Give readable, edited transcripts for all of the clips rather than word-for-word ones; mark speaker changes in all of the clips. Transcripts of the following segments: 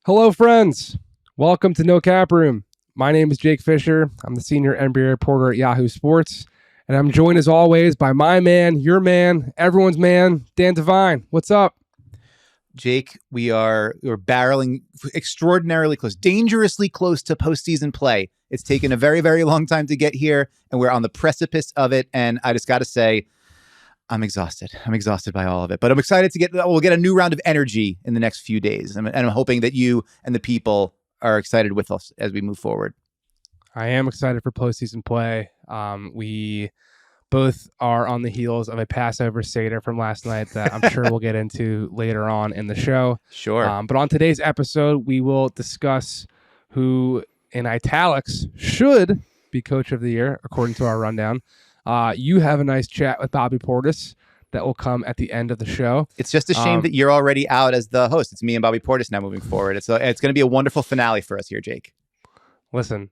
Speaker 1: Hello, friends. Welcome to No Cap Room. My name is Jake Fischer. I'm the senior NBA reporter at Yahoo Sports, and I'm joined as always by my man, your man, everyone's man, Dan Devine. What's up?
Speaker 2: Jake, we're barreling extraordinarily close, dangerously close to postseason play. It's taken a very, very long time to get here, and we're on the precipice of it. And I just got to say, I'm exhausted. I'm exhausted by all of it, but I'm excited to we'll get a new round of energy in the next few days. And I'm hoping that you and the people are excited with us as we move forward.
Speaker 1: I am excited for postseason play. We both are on the heels of a Passover Seder from last night that I'm sure we'll get into later on in the show.
Speaker 2: Sure.
Speaker 1: But on today's episode, we will discuss who, in italics, should be Coach of the Year, according to our rundown. You have a nice chat with Bobby Portis that will come at the end of the show.
Speaker 2: It's just a shame that you're already out as the host. It's me and Bobby Portis now moving forward. It's going to be a wonderful finale for us here, Jake.
Speaker 1: Listen,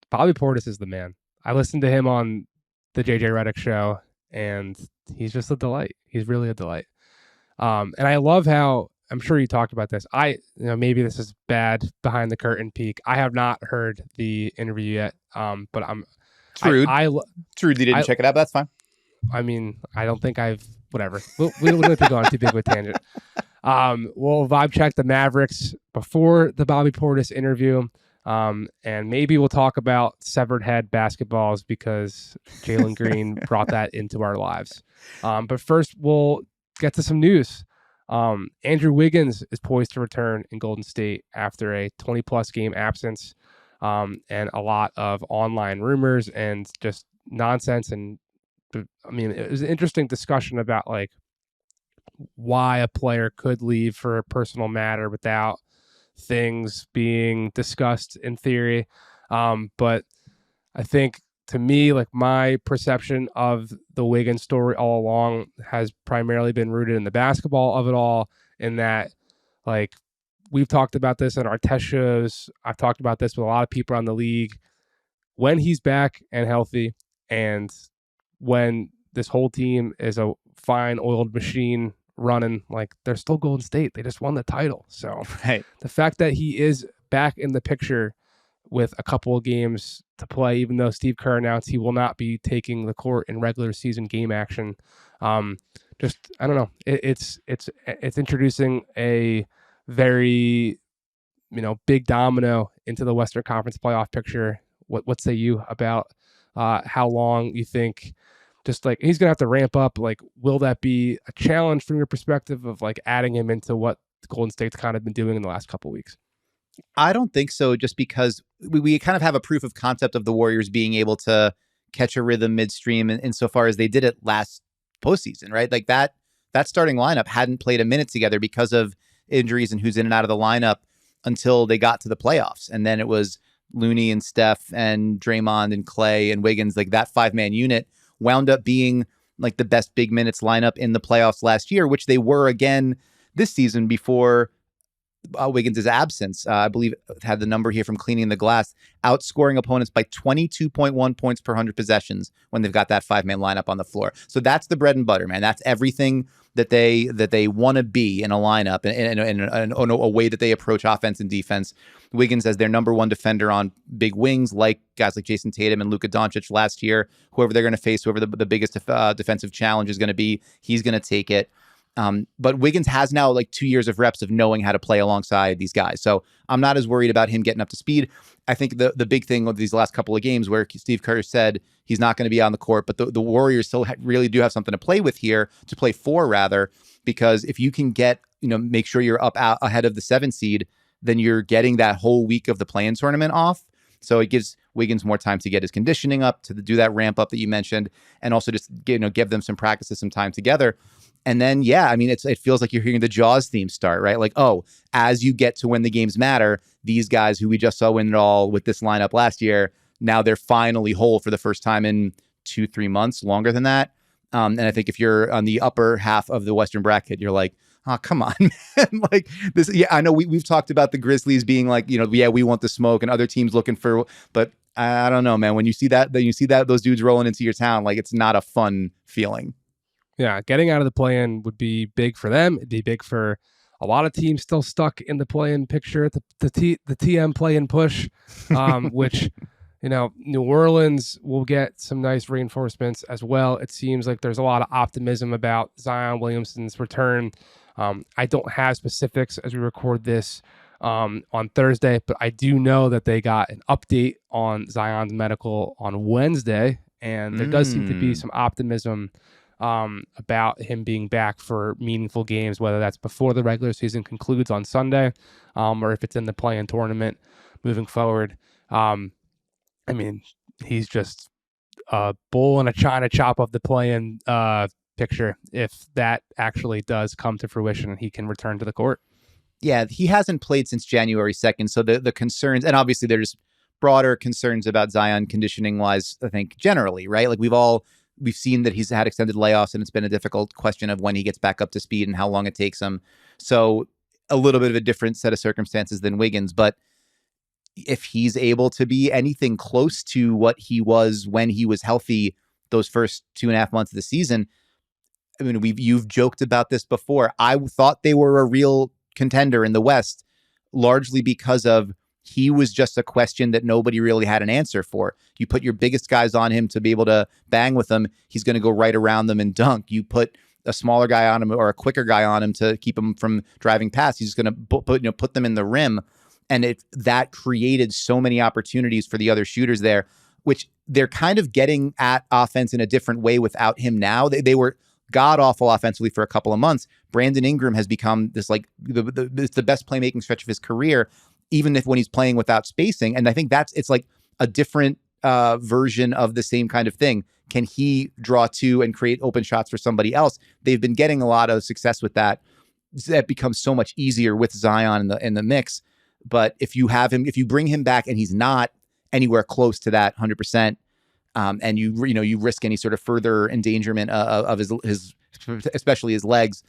Speaker 1: Bobby Portis is the man. I listened to him on the JJ Redick show, and he's just a delight. He's really a delight. And I love how, I'm sure you talked about this. Maybe this is bad behind the curtain peek. I have not heard the interview yet, but I'm
Speaker 2: Trude. Trude, you didn't check it out, but that's fine.
Speaker 1: I mean, I don't think whatever. We don't have to go on too big of a tangent. We'll vibe check the Mavericks before the Bobby Portis interview. And maybe we'll talk about severed head basketballs because Jalen Green brought that into our lives. But first, we'll get to some news. Andrew Wiggins is poised to return in Golden State after a 20-plus game absence. And a lot of online rumors and just nonsense. And I mean, it was an interesting discussion about like why a player could leave for a personal matter without things being discussed in theory. But I think to me, like my perception of the Wiggins story all along has primarily been rooted in the basketball of it all, in that like, we've talked about this in our test shows. I've talked about this with a lot of people around the league. When he's back and healthy, and when this whole team is a fine oiled machine running, like they're still Golden State. They just won the title. So
Speaker 2: right.
Speaker 1: The fact that he is back in the picture with a couple of games to play, even though Steve Kerr announced he will not be taking the court in regular season game action. I don't know. It's introducing a very, big domino into the Western Conference playoff picture. What say you about how long you think, just like he's going to have to ramp up? Like, will that be a challenge from your perspective of like adding him into what Golden State's kind of been doing in the last couple of weeks?
Speaker 2: I don't think so, just because we kind of have a proof of concept of the Warriors being able to catch a rhythm midstream insofar as they did it last postseason, right? Like that starting lineup hadn't played a minute together because of injuries and who's in and out of the lineup until they got to the playoffs. And then it was Looney and Steph and Draymond and Clay and Wiggins. Like that 5-man unit wound up being like the best big minutes lineup in the playoffs last year, which they were again this season before Wiggins' absence. I believe had the number here from Cleaning the Glass, outscoring opponents by 22.1 points per 100 possessions when they've got that 5-man lineup on the floor. So that's the bread and butter, man. That's everything that they want to be in a lineup and a way that they approach offense and defense. Wiggins as their number one defender on big wings, like guys like Jason Tatum and Luka Doncic last year. Whoever they're going to face, whoever the biggest defensive challenge is going to be, he's going to take it. But Wiggins has now like 2 years of reps of knowing how to play alongside these guys. So I'm not as worried about him getting up to speed. I think the big thing with these last couple of games where Steve Kerr said he's not going to be on the court, but the Warriors still really do have something to play with here, to play for rather, because if you can get, make sure you're up out ahead of the 7 seed, then you're getting that whole week of the play-in tournament off. So it gives Wiggins more time to get his conditioning up, to do that ramp up that you mentioned, and also just give them some practices, some time together. And then, it feels like you're hearing the Jaws theme start, right? Like, oh, as you get to when the games matter, these guys who we just saw win it all with this lineup last year, now they're finally whole for the first time in 2-3 months, longer than that. And I think if you're on the upper half of the Western bracket, you're like, oh, come on, man. Like this. Yeah, I know we've talked about the Grizzlies being like, we want the smoke, and other teams looking for, but I don't know, man. When you see that, those dudes rolling into your town, like it's not a fun feeling.
Speaker 1: Yeah, getting out of the play-in would be big for them. It'd be big for a lot of teams still stuck in the play-in picture, the TM play-in push, which, New Orleans will get some nice reinforcements as well. It seems like there's a lot of optimism about Zion Williamson's return. I don't have specifics as we record this on Thursday, but I do know that they got an update on Zion's medical on Wednesday, and there does seem to be some optimism about him being back for meaningful games, whether that's before the regular season concludes on Sunday, or if it's in the play-in tournament moving forward. He's just a bull in a china shop of the play-in picture if that actually does come to fruition and he can return to the court.
Speaker 2: Yeah, he hasn't played since January 2nd, so the concerns, and obviously there's broader concerns about Zion conditioning-wise, I think, generally, right? Like we've seen that he's had extended layoffs, and it's been a difficult question of when he gets back up to speed and how long it takes him. So a little bit of a different set of circumstances than Wiggins, but if he's able to be anything close to what he was when he was healthy those first 2.5 months of the season, I mean, you've joked about this before. I thought they were a real contender in the West, largely because of he was just a question that nobody really had an answer for. You put your biggest guys on him to be able to bang with them, he's going to go right around them and dunk. You put a smaller guy on him or a quicker guy on him to keep him from driving past, he's going to put them in the rim. And that created so many opportunities for the other shooters there, which they're kind of getting at offense in a different way without him now. They were god-awful offensively for a couple of months. Brandon Ingram has become this like the best playmaking stretch of his career, even if when he's playing without spacing. And I think it's like a different version of the same kind of thing. Can he draw two and create open shots for somebody else? They've been getting a lot of success with that. That becomes so much easier with Zion in the mix. But if you bring him back and he's not anywhere close to that 100%, and you risk any sort of further endangerment of his especially his legs,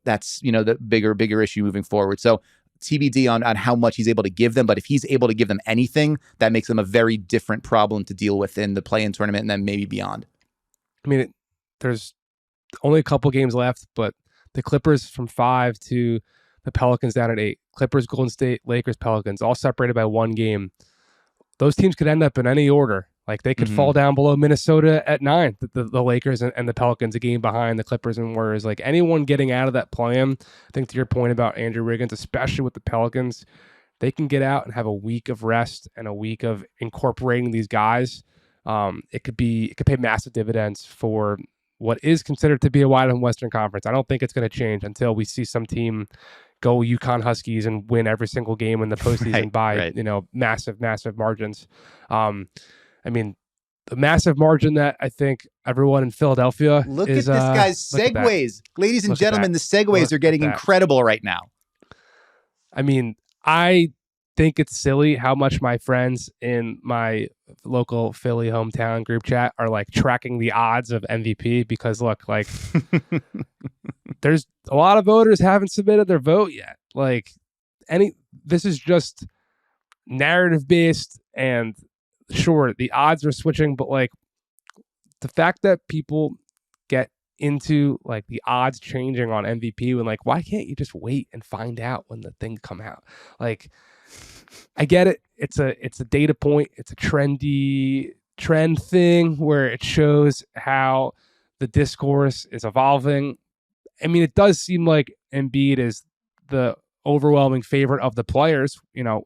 Speaker 2: that's the bigger issue moving forward. So TBD on how much he's able to give them. But if he's able to give them anything, that makes them a very different problem to deal with in the play-in tournament and then maybe beyond.
Speaker 1: I mean, there's only a couple games left, but the Clippers from 5 to the Pelicans down at 8. Clippers, Golden State, Lakers, Pelicans, all separated by one game. Those teams could end up in any order. Like they could fall down below Minnesota at 9, the Lakers and the Pelicans, a game behind the Clippers and Warriors. Like anyone getting out of that play-in, I think to your point about Andrew Wiggins, especially with the Pelicans, they can get out and have a week of rest and a week of incorporating these guys. It could pay massive dividends for what is considered to be a wide open Western Conference. I don't think it's going to change until we see some team go UConn Huskies and win every single game in the postseason by massive margins. The massive margin that I think everyone in Philadelphia
Speaker 2: look at this guy's segues. Ladies and gentlemen, the segues are getting incredible right now.
Speaker 1: I mean, I think it's silly how much my friends in my local Philly hometown group chat are like tracking the odds of MVP because look, like there's a lot of voters haven't submitted their vote yet. Like this is just narrative based, and sure, the odds are switching, but like the fact that people get into like the odds changing on MVP when like, why can't you just wait and find out when the thing come out? Like, I get it. It's a data point. It's a trendy trend thing where it shows how the discourse is evolving. I mean, it does seem like Embiid is the overwhelming favorite of the players.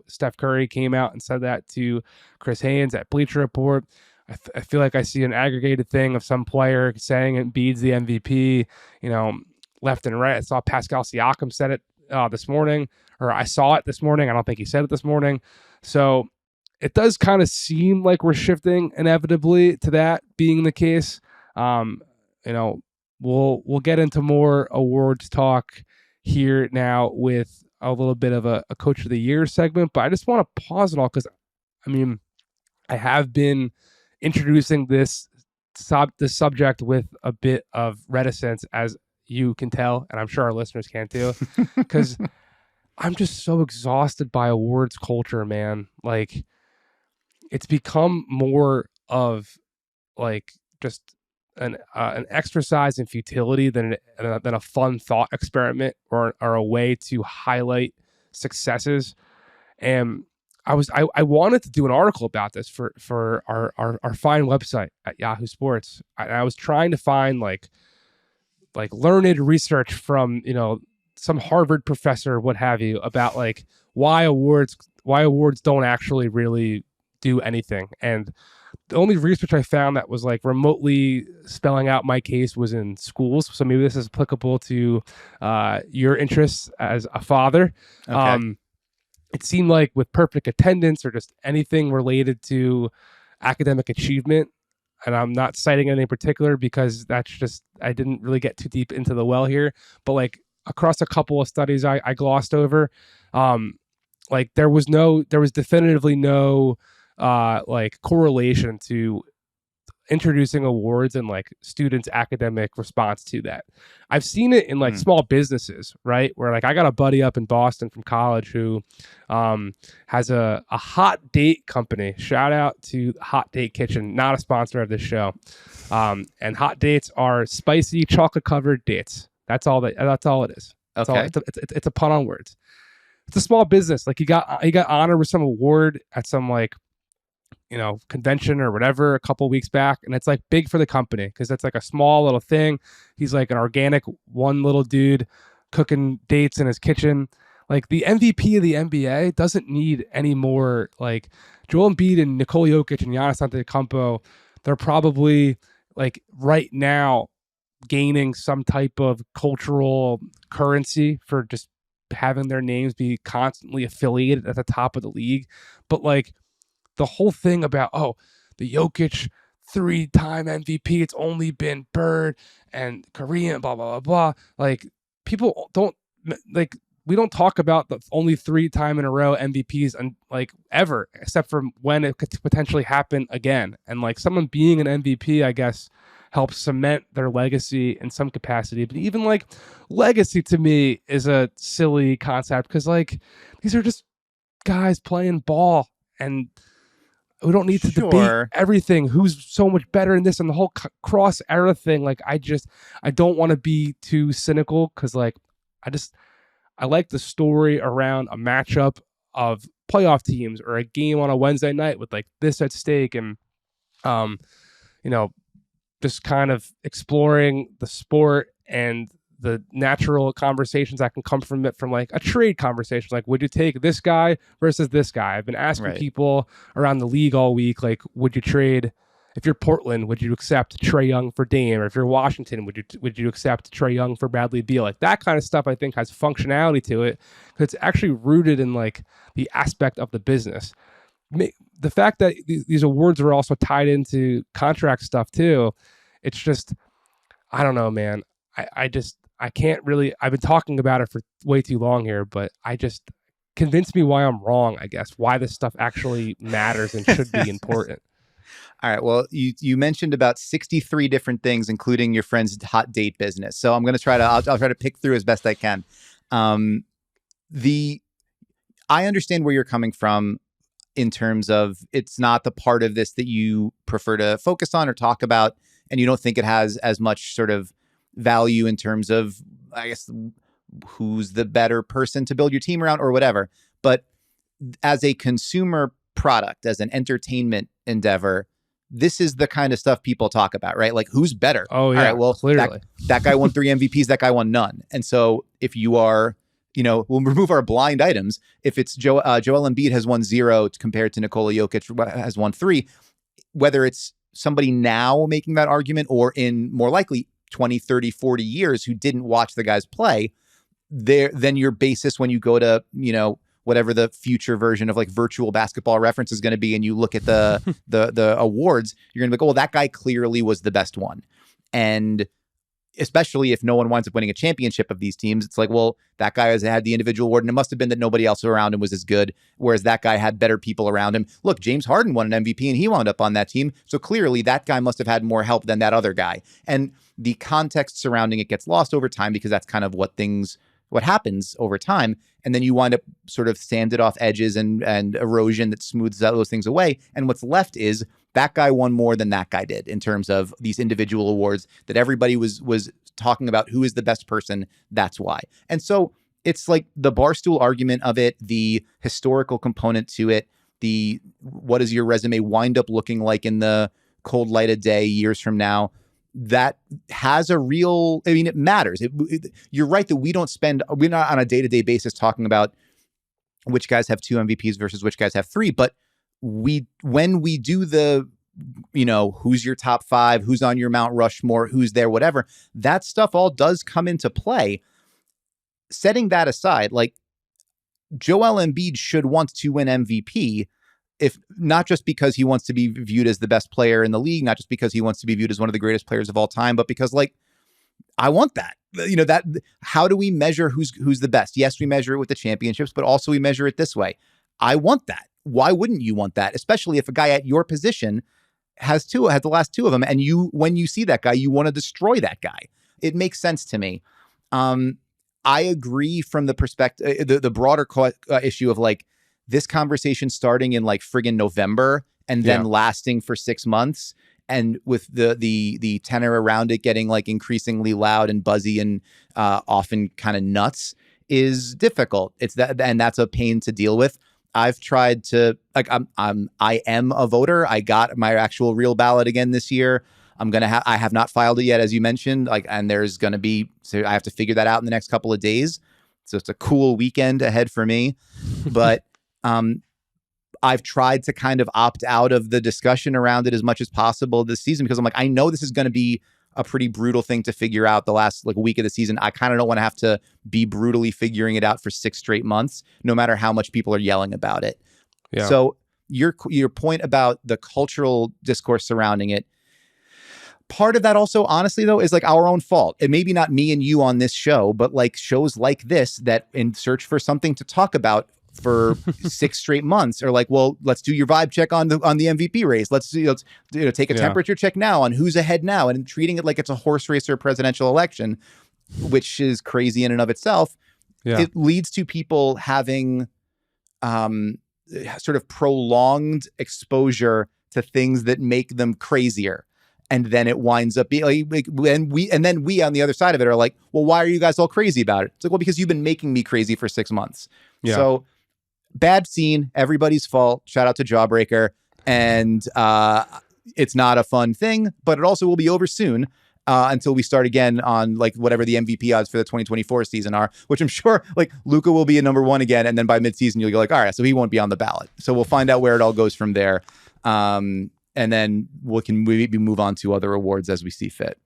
Speaker 1: Steph Curry came out and said that to Chris Haynes at Bleacher Report. I feel like I see an aggregated thing of some player saying Embiid's the MVP, left and right. I saw Pascal Siakam said it this morning, or I saw it this morning. I don't think he said it this morning. So it does kind of seem like we're shifting inevitably to that being the case. We'll get into more awards talk here now with a little bit of a Coach of the Year segment, but I just want to pause it all because, I have been introducing this subject with a bit of reticence, as you can tell, and I'm sure our listeners can too, because I'm just so exhausted by awards culture, man. Like, it's become more of like just an exercise in futility than a fun thought experiment or a way to highlight successes. And I wanted to do an article about this for our fine website at Yahoo Sports. I was trying to find like learned research from, you know, some Harvard professor, what have you, about like why awards don't actually really do anything. And the only research I found that was like remotely spelling out my case was in schools. So maybe this is applicable to your interests as a father.
Speaker 2: Okay.
Speaker 1: It seemed like with perfect attendance or just anything related to academic achievement, and I'm not citing anything in particular because that's just, I didn't really get too deep into the well here, but like across a couple of studies I glossed over, like there was definitively no like correlation to introducing awards and like students' academic response to that. I've seen it in like small businesses, right? Where like I got a buddy up in Boston from college who has a hot date company. Shout out to Hot Date Kitchen, not a sponsor of this show. And hot dates are spicy chocolate covered dates. That's all it is.
Speaker 2: Okay.
Speaker 1: It's a pun on words. It's a small business. Like he got honored with some award at some like, you know, convention or whatever a couple weeks back, and it's like big for the company because it's like a small little thing. He's like an organic one little dude cooking dates in his kitchen. Like the MVP of the NBA doesn't need any more. Like Joel Embiid and Nikola Jokic and Giannis Antetokounmpo, they're probably like right now gaining some type of cultural currency for just having their names be constantly affiliated at the top of the league. But like the whole thing about, oh, the Jokic 3-time MVP, it's only been Bird and Korean, blah, blah, blah, blah. Like people don't like, we don't talk about the only 3-time in a row MVPs and like ever, except for when it could potentially happen again. And like someone being an MVP, I guess, helps cement their legacy in some capacity. But even like legacy to me is a silly concept because like these are just guys playing ball, and we don't need to debate everything. Who's so much better in this and the whole cross era thing. Like I don't want to be too cynical because like I like the story around a matchup of playoff teams or a game on a Wednesday night with like this at stake, and you know, just kind of exploring the sport and the natural conversations that can come from it, from like a trade conversation. Like, would you take this guy versus this guy? I've been asking people around the league all week, like, would you trade, if you're Portland, would you accept Trae Young for Dame? Or if you're Washington, would you accept Trae Young for Bradley Beal? Like that kind of stuff I think has functionality to it because it's actually rooted in like the aspect of the business. The fact that these awards are also tied into contract stuff too, it's just, I don't know, man. I can't really, I've been talking about it for way too long here, but convince me why I'm wrong, I guess, why this stuff actually matters and should be important.
Speaker 2: All right. Well, you mentioned about 63 different things, including your friend's hot date business. So I'm going to try to, I'll try to pick through as best I can. I understand where you're coming from in terms of it's not the part of this that you prefer to focus on or talk about, and you don't think it has as much sort of value in terms of, I guess, who's the better person to build your team around or whatever. But as a consumer product, as an entertainment endeavor, this is the kind of stuff people talk about, right? Like, who's better?
Speaker 1: Oh, yeah.
Speaker 2: All right, well,
Speaker 1: clearly.
Speaker 2: That guy won 3 MVPs, that guy won none. And so if you are, you know, we'll remove our blind items. If it's Joel Embiid has won 0 compared to Nikola Jokic has won 3, whether it's somebody now making that argument or in more likely 20, 30, 40 years who didn't watch the guys play, then your basis when you go to, you know, whatever the future version of like virtual basketball reference is going to be, and you look at the awards, you're going to be like, oh, well, that guy clearly was the best one. And especially if no one winds up winning a championship of these teams, it's like, well, that guy has had the individual award, and it must have been that nobody else around him was as good, whereas that guy had better people around him. Look, James Harden won an MVP and he wound up on that team, so clearly that guy must have had more help than that other guy. And the context surrounding it gets lost over time because that's kind of what things what happens over time. And then you wind up sort of sanded off edges and erosion that smooths out those things away. And what's left is that guy won more than that guy did in terms of these individual awards that everybody was talking about who is the best person. That's why. And so it's like the Barstool argument of it, the historical component to it, the what does your resume wind up looking like in the cold light of day years from now, that has a real, I mean, it matters. You're right that we're not on a day-to-day basis talking about which guys have 2 MVPs versus which guys have 3, but when we do the, who's your top 5, who's on your Mount Rushmore, who's there, whatever, that stuff all does come into play. Setting that aside, like Joel Embiid should want to win MVP, if not just because he wants to be viewed as the best player in the league, not just because he wants to be viewed as one of the greatest players of all time, but because like, I want that, that how do we measure who's the best? Yes, we measure it with the championships, but also we measure it this way. I want that. Why wouldn't you want that? Especially if a guy at your position has the last 2 of them. And when you see that guy, you want to destroy that guy. It makes sense to me. I agree from the perspective, the broader issue of like this conversation starting in like friggin' November and then lasting for 6 months, and with the tenor around it getting like increasingly loud and buzzy and often kind of nuts is difficult. And that's a pain to deal with. I've tried to I am a voter. I got my actual real ballot again this year. I have not filed it yet, as you mentioned, and there's going to be, so I have to figure that out in the next couple of days. So it's a cool weekend ahead for me, but I've tried to kind of opt out of the discussion around it as much as possible this season, because I'm like, I know this is going to be a pretty brutal thing to figure out the last like week of the season. I kind of don't want to have to be brutally figuring it out for 6 straight months, no matter how much people are yelling about it. Yeah. So your point about the cultural discourse surrounding it, part of that also, honestly, though, is like our own fault. And maybe not me and you on this show, but like shows like this that in search for something to talk about for 6 straight months are like, well, let's do your vibe check on the MVP race. Let's take a temperature check now on who's ahead now, and treating it like it's a horse race or a presidential election, which is crazy in and of itself. Yeah. It leads to people having sort of prolonged exposure to things that make them crazier. And then it winds up being like, and then we on the other side of it are like, well, why are you guys all crazy about it? It's like, well, because you've been making me crazy for 6 months. Yeah. So bad scene, everybody's fault. Shout out to Jawbreaker. And it's not a fun thing, but it also will be over soon until we start again on like whatever the MVP odds for the 2024 season are, which I'm sure like Luka will be a number 1 again. And then by midseason, you'll go like, all right, so he won't be on the ballot. So we'll find out where it all goes from there. And then we can maybe move on to other awards as we see fit.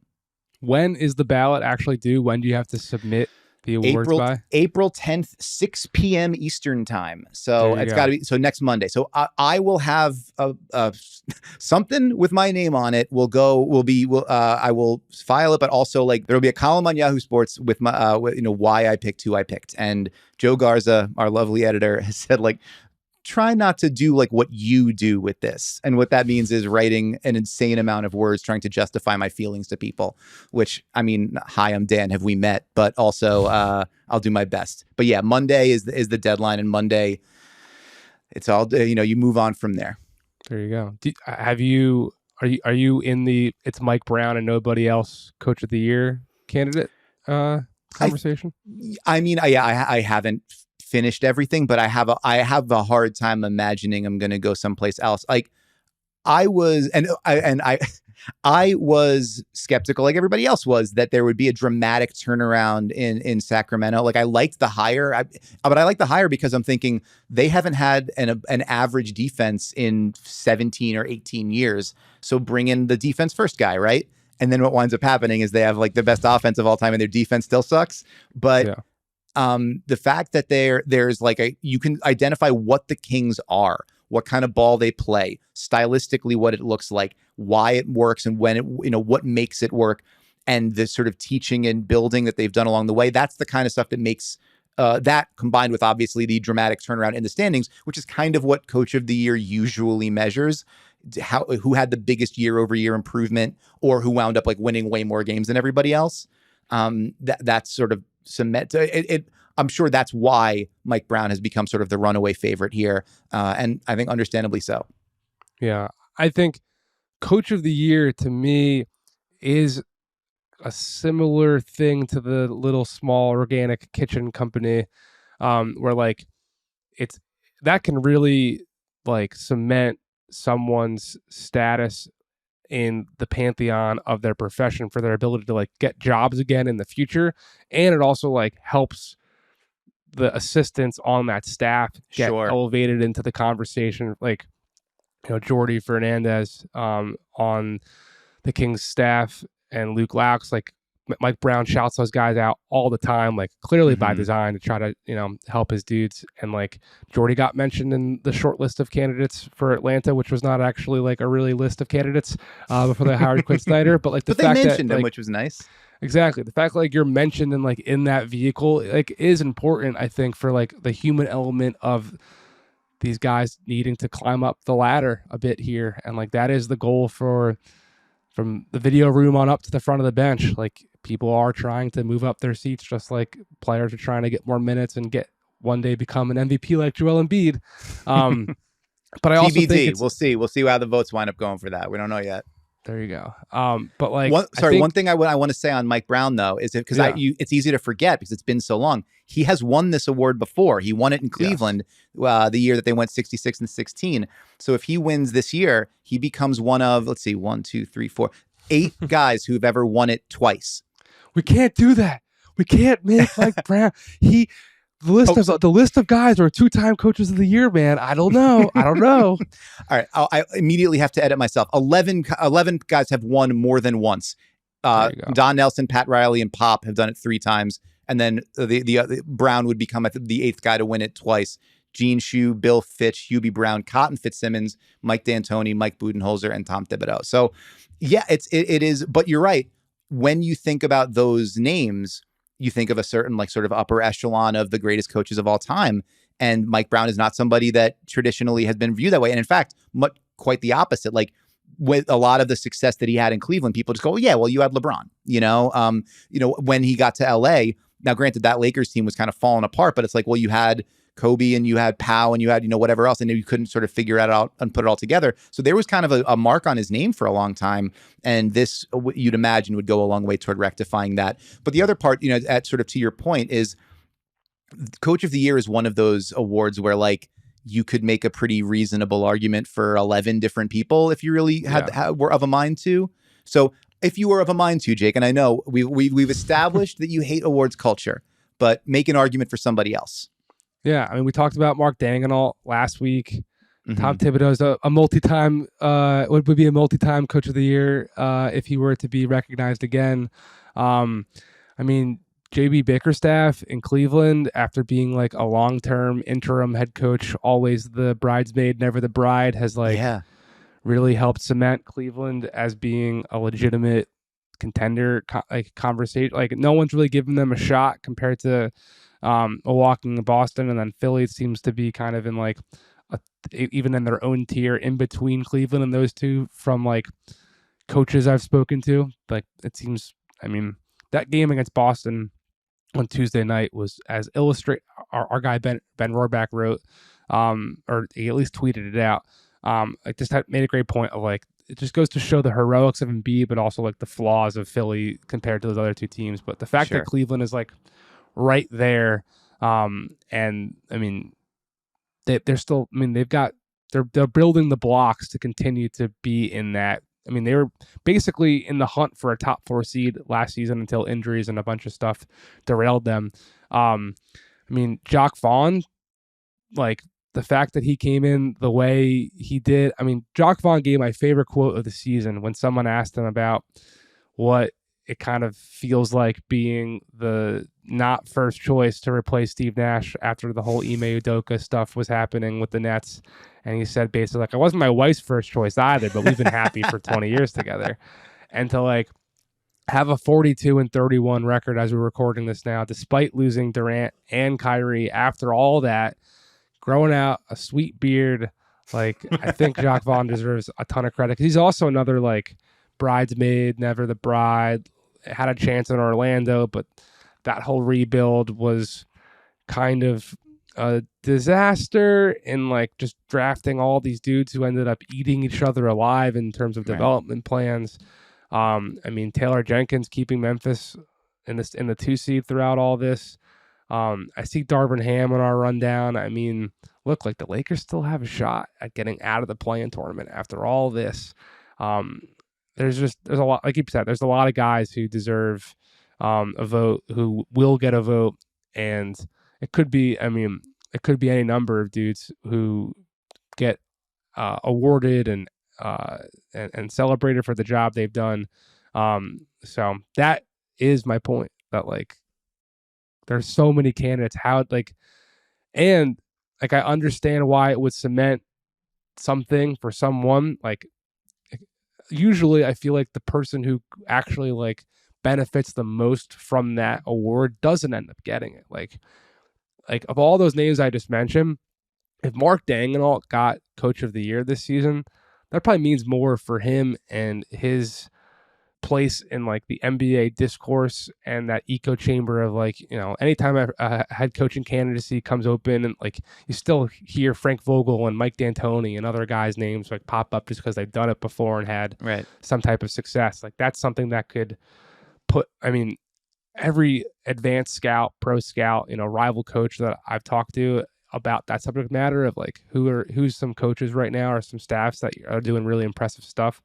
Speaker 1: When is the ballot actually due? When do you have to submit the awards by?
Speaker 2: April 10th, 6 p.m. Eastern time. So it's got to be next Monday. So I will have something with my name on it. I will file it, but also like there will be a column on Yahoo Sports with my why I picked who I picked. And Joe Garza, our lovely editor, has said like, try not to do like what you do with this. And what that means is writing an insane amount of words trying to justify my feelings to people, which, I mean, hi, I'm Dan, have we met? But also I'll do my best. But yeah, Monday is the deadline, and Monday it's all, you move on from there.
Speaker 1: There you go. Are you in the it's Mike Brown and nobody else Coach of the Year candidate conversation?
Speaker 2: I haven't finished everything, but I have a hard time imagining I'm going to go someplace else. Like I was skeptical, like everybody else was, that there would be a dramatic turnaround in Sacramento. Like I liked the hire, but I like the hire because I'm thinking they haven't had an average defense in 17 or 18 years. So bring in the defense first guy, right? And then what winds up happening is they have like the best offense of all time, and their defense still sucks. But the fact that there's like you can identify what the Kings are, what kind of ball they play, stylistically what it looks like, why it works, and when it, what makes it work, and the sort of teaching and building that they've done along the way. That's the kind of stuff that makes that, combined with obviously the dramatic turnaround in the standings, which is kind of what Coach of the Year usually measures. Who had the biggest year-over-year improvement, or who wound up like winning way more games than everybody else. That's sort of cement it. I'm sure that's why Mike Brown has become sort of the runaway favorite here, and I think understandably so.
Speaker 1: Yeah, I think Coach of the Year to me is a similar thing to the little small organic kitchen company, where like it's that can really like cement someone's status in the pantheon of their profession for their ability to like get jobs again in the future, and it also like helps the assistants on that staff get elevated into the conversation, like Jordy Fernandez on the Kings staff and Luke Laux, like Mike Brown shouts those guys out all the time, like clearly by design to try to, help his dudes. And like Jordy got mentioned in the short list of candidates for Atlanta, which was not actually like a really list of candidates before they hired Quinn Snyder. But like the fact
Speaker 2: they mentioned
Speaker 1: that,
Speaker 2: him,
Speaker 1: like,
Speaker 2: which was nice.
Speaker 1: Exactly. The fact like you're mentioned in like in that vehicle like is important, I think, for like the human element of these guys needing to climb up the ladder a bit here. And like that is the goal from the video room on up to the front of the bench. Like people are trying to move up their seats, just like players are trying to get more minutes and get one day become an MVP like Joel Embiid. But I also
Speaker 2: TBD,
Speaker 1: think
Speaker 2: we'll see how the votes wind up going for that. We don't know yet.
Speaker 1: There you go. But like,
Speaker 2: one thing I want to say on Mike Brown though is because it's easy to forget because it's been so long. He has won this award before. He won it in Cleveland the year that they went 66-16. So if he wins this year, he becomes one of 8 guys who've ever won it twice.
Speaker 1: We can't do that. We can't make Mike Brown. The list of guys who are 2-time coaches of the year, man. I don't know. All
Speaker 2: right. I immediately have to edit myself. 11 guys have won more than once. Don Nelson, Pat Riley, and Pop have done it 3 times. And then the Brown would become the 8th guy to win it twice. Gene Shue, Bill Fitch, Hubie Brown, Cotton Fitzsimmons, Mike D'Antoni, Mike Budenholzer, and Tom Thibodeau. So yeah, it is. But you're right. When you think about those names, you think of a certain like sort of upper echelon of the greatest coaches of all time. And Mike Brown is not somebody that traditionally has been viewed that way. And in fact, quite the opposite. Like with a lot of the success that he had in Cleveland, people just go, yeah, well, you had LeBron, when he got to LA. Now, granted, that Lakers team was kind of falling apart, but it's like, well, you had Kobe and you had Powell and you had, whatever else. And you couldn't sort of figure it out and put it all together. So there was kind of a mark on his name for a long time. And this, you'd imagine, would go a long way toward rectifying that. But the other part, at sort of to your point is Coach of the Year is one of those awards where like you could make a pretty reasonable argument for 11 different people if you really were of a mind to. So if you were of a mind to, Jake, and I know we've established that you hate awards culture, but make an argument for somebody else.
Speaker 1: Yeah, I mean, we talked about Mark Daigneault last week. Tom Thibodeau is a multi-time, would be a multi-time Coach of the Year if he were to be recognized again. I mean, JB Bickerstaff in Cleveland, after being like a long-term interim head coach, always the bridesmaid, never the bride, has really helped cement Cleveland as being a legitimate contender conversation. Like no one's really given them a shot compared to Milwaukee and Boston, and then Philly seems to be kind of in like even in their own tier in between Cleveland and those two from like coaches I've spoken to. Like it seems, I mean, that game against Boston on Tuesday night was as illustrate our guy Ben Rohrbach wrote, or he at least tweeted it out. Made a great point of like it just goes to show the heroics of Embiid, but also like the flaws of Philly compared to those other two teams. But the fact that Cleveland is like right there, and I mean they're still. I mean they're building the blocks to continue to be in that. I mean, they were basically in the hunt for a top 4 seed last season until injuries and a bunch of stuff derailed them. I mean, Jacques Vaughn, like the fact that he came in the way he did. I mean, Jacques Vaughn gave my favorite quote of the season when someone asked him about what it kind of feels like being the not first choice to replace Steve Nash after the whole Ime Udoka stuff was happening with the Nets. And he said basically like, I wasn't my wife's first choice either, but we've been happy for 20 years together. And to like have a 42-31 record as we're recording this now, despite losing Durant and Kyrie after all that, growing out a sweet beard, like I think Jacques Vaughn deserves a ton of credit because he's also another like bridesmaid, never the bride, had a chance in Orlando, but that whole rebuild was kind of a disaster in like just drafting all these dudes who ended up eating each other alive in terms of development plans. I mean, Taylor Jenkins keeping Memphis in the 2 seed throughout all this. I see Darvin Ham on our rundown. I mean, look, like the Lakers still have a shot at getting out of the play-in tournament after all this. There's a lot, like you said, there's a lot of guys who deserve a vote, who will get a vote, and it could be any number of dudes who get awarded and celebrated for the job they've done. So that is my point, that like there's so many candidates. I understand why it would cement something for someone. Like, usually I feel like the person who actually like benefits the most from that award doesn't end up getting it. Like of all those names I just mentioned, if Mark Daigneault got Coach of the Year this season, that probably means more for him and his place in like the NBA discourse and that echo chamber of like, you know, anytime a head coaching candidacy comes open and like you still hear Frank Vogel and Mike D'Antoni and other guys' names like pop up just because they've done it before and had some type of success. Like that's something that could put, I mean, every advanced scout, pro scout, you know, rival coach that I've talked to about that subject matter of like who's some coaches right now or some staffs that are doing really impressive stuff.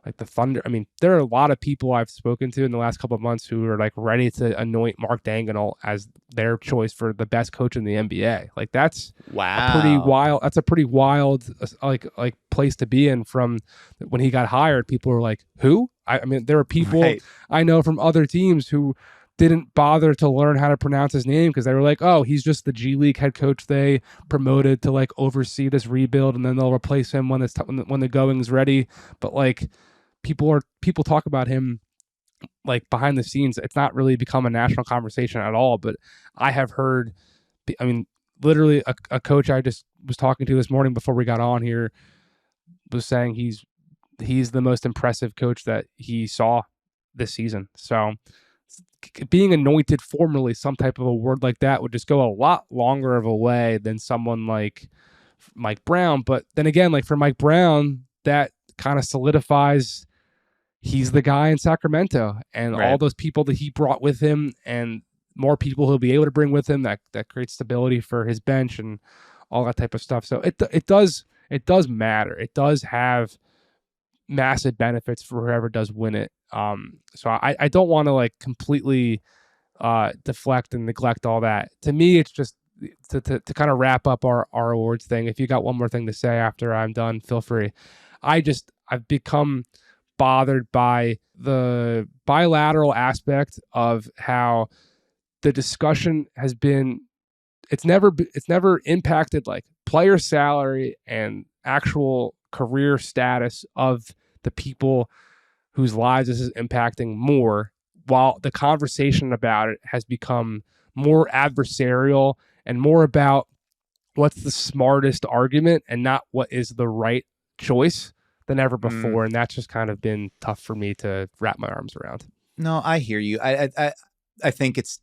Speaker 1: Like the Thunder, I mean, there are a lot of people I've spoken to in the last couple of months who are like ready to anoint Mark Daigneault as their choice for the best coach in the NBA. Like that's a pretty wild. That's a pretty wild like place to be in. From when he got hired, people were like, "Who?" I mean, there are people I know from other teams who didn't bother to learn how to pronounce his name because they were like, "Oh, he's just the G League head coach they promoted to like oversee this rebuild, and then they'll replace him when when the going's ready." But like, people talk about him like behind the scenes. It's not really become a national conversation at all. But I have heard, I mean, literally a coach I just was talking to this morning before we got on here was saying he's the most impressive coach that he saw this season. So being anointed formally some type of award like that would just go a lot longer of a way than someone like Mike Brown. But then again, like for Mike Brown, that kind of solidifies he's the guy in Sacramento, and all those people that he brought with him and more people he'll be able to bring with him that creates stability for his bench and all that type of stuff. So it does matter. It does have massive benefits for whoever does win it. So I don't want to like completely deflect and neglect all that. To me, it's just to kind of wrap up our awards thing. If you got one more thing to say after I'm done, feel free. I've become bothered by the bilateral aspect of how the discussion has been. It's never impacted like player salary and actual career status of the people whose lives this is impacting more, while the conversation about it has become more adversarial and more about what's the smartest argument and not what is the right choice than ever before. And that's just kind of been tough for me to wrap my arms around.
Speaker 2: No, I hear you. I think it's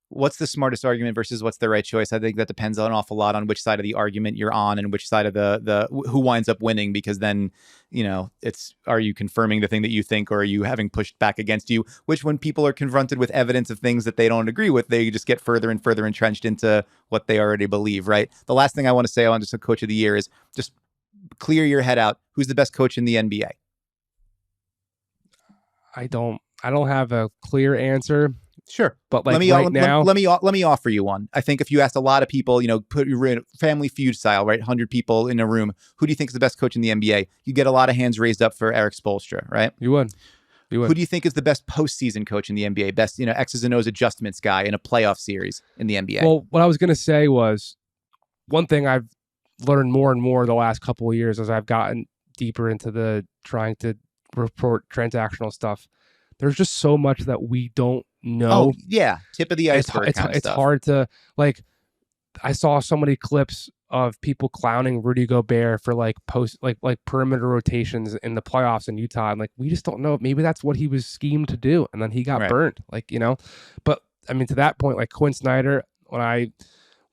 Speaker 2: what's the smartest argument versus what's the right choice. I think that depends an awful lot on which side of the argument you're on and which side of the who winds up winning, because then, you know, it's, are you confirming the thing that you think, or are you having pushed back against you, which when people are confronted with evidence of things that they don't agree with, they just get further and further entrenched into what they already believe, right? The last thing I want to say on just a coach of the year is just clear your head out. Who's the best coach in the NBA?
Speaker 1: I don't have a clear answer.
Speaker 2: Sure,
Speaker 1: but like let
Speaker 2: me offer you one. I think if you asked a lot of people, you know, put your Family Feud style, right, 100 people in a room, who do you think is the best coach in the NBA? You get a lot of hands raised up for Eric Spoelstra, right?
Speaker 1: You would.
Speaker 2: Who do you think is the best postseason coach in the NBA? Best, you know, X's and O's adjustments guy in a playoff series in the NBA?
Speaker 1: Well, what I was going to say was, one thing I've learned more and more the last couple of years as I've gotten deeper into the trying to report transactional stuff, there's just so much that we don't know.
Speaker 2: Oh, yeah. Tip of the iceberg.
Speaker 1: It's hard to, like, I saw so many clips of people clowning Rudy Gobert for like perimeter rotations in the playoffs in Utah. And like, we just don't know. Maybe that's what he was schemed to do. And then he got burnt, like, you know, but I mean, to that point, like Quinn Snyder, when I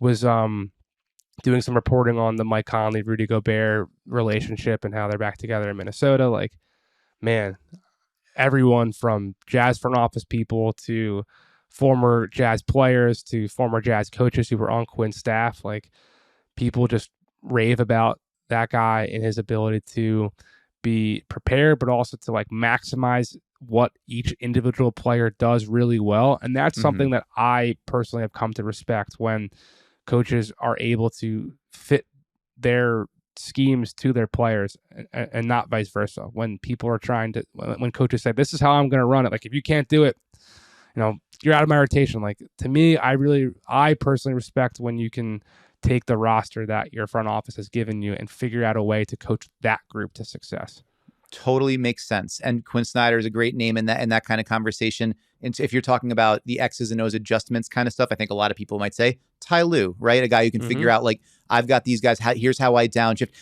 Speaker 1: was doing some reporting on the Mike Conley, Rudy Gobert relationship and how they're back together in Minnesota, like, man, everyone from Jazz front office people to former Jazz players to former Jazz coaches who were on Quinn's staff, like, people just rave about that guy and his ability to be prepared, but also to like maximize what each individual player does really well. And that's something that I personally have come to respect, when coaches are able to fit their schemes to their players and not vice versa. When people are trying to, when coaches say, this is how I'm going to run it, like, if you can't do it, you know, you're out of my rotation. Like, to me, I personally respect when you can take the roster that your front office has given you and figure out a way to coach that group to success.
Speaker 2: Totally makes sense. And Quinn Snyder is a great name in that kind of conversation. And if you're talking about the X's and O's adjustments kind of stuff, I think a lot of people might say Ty Lue, right? A guy who can figure out, like, I've got these guys, here's how I downshift.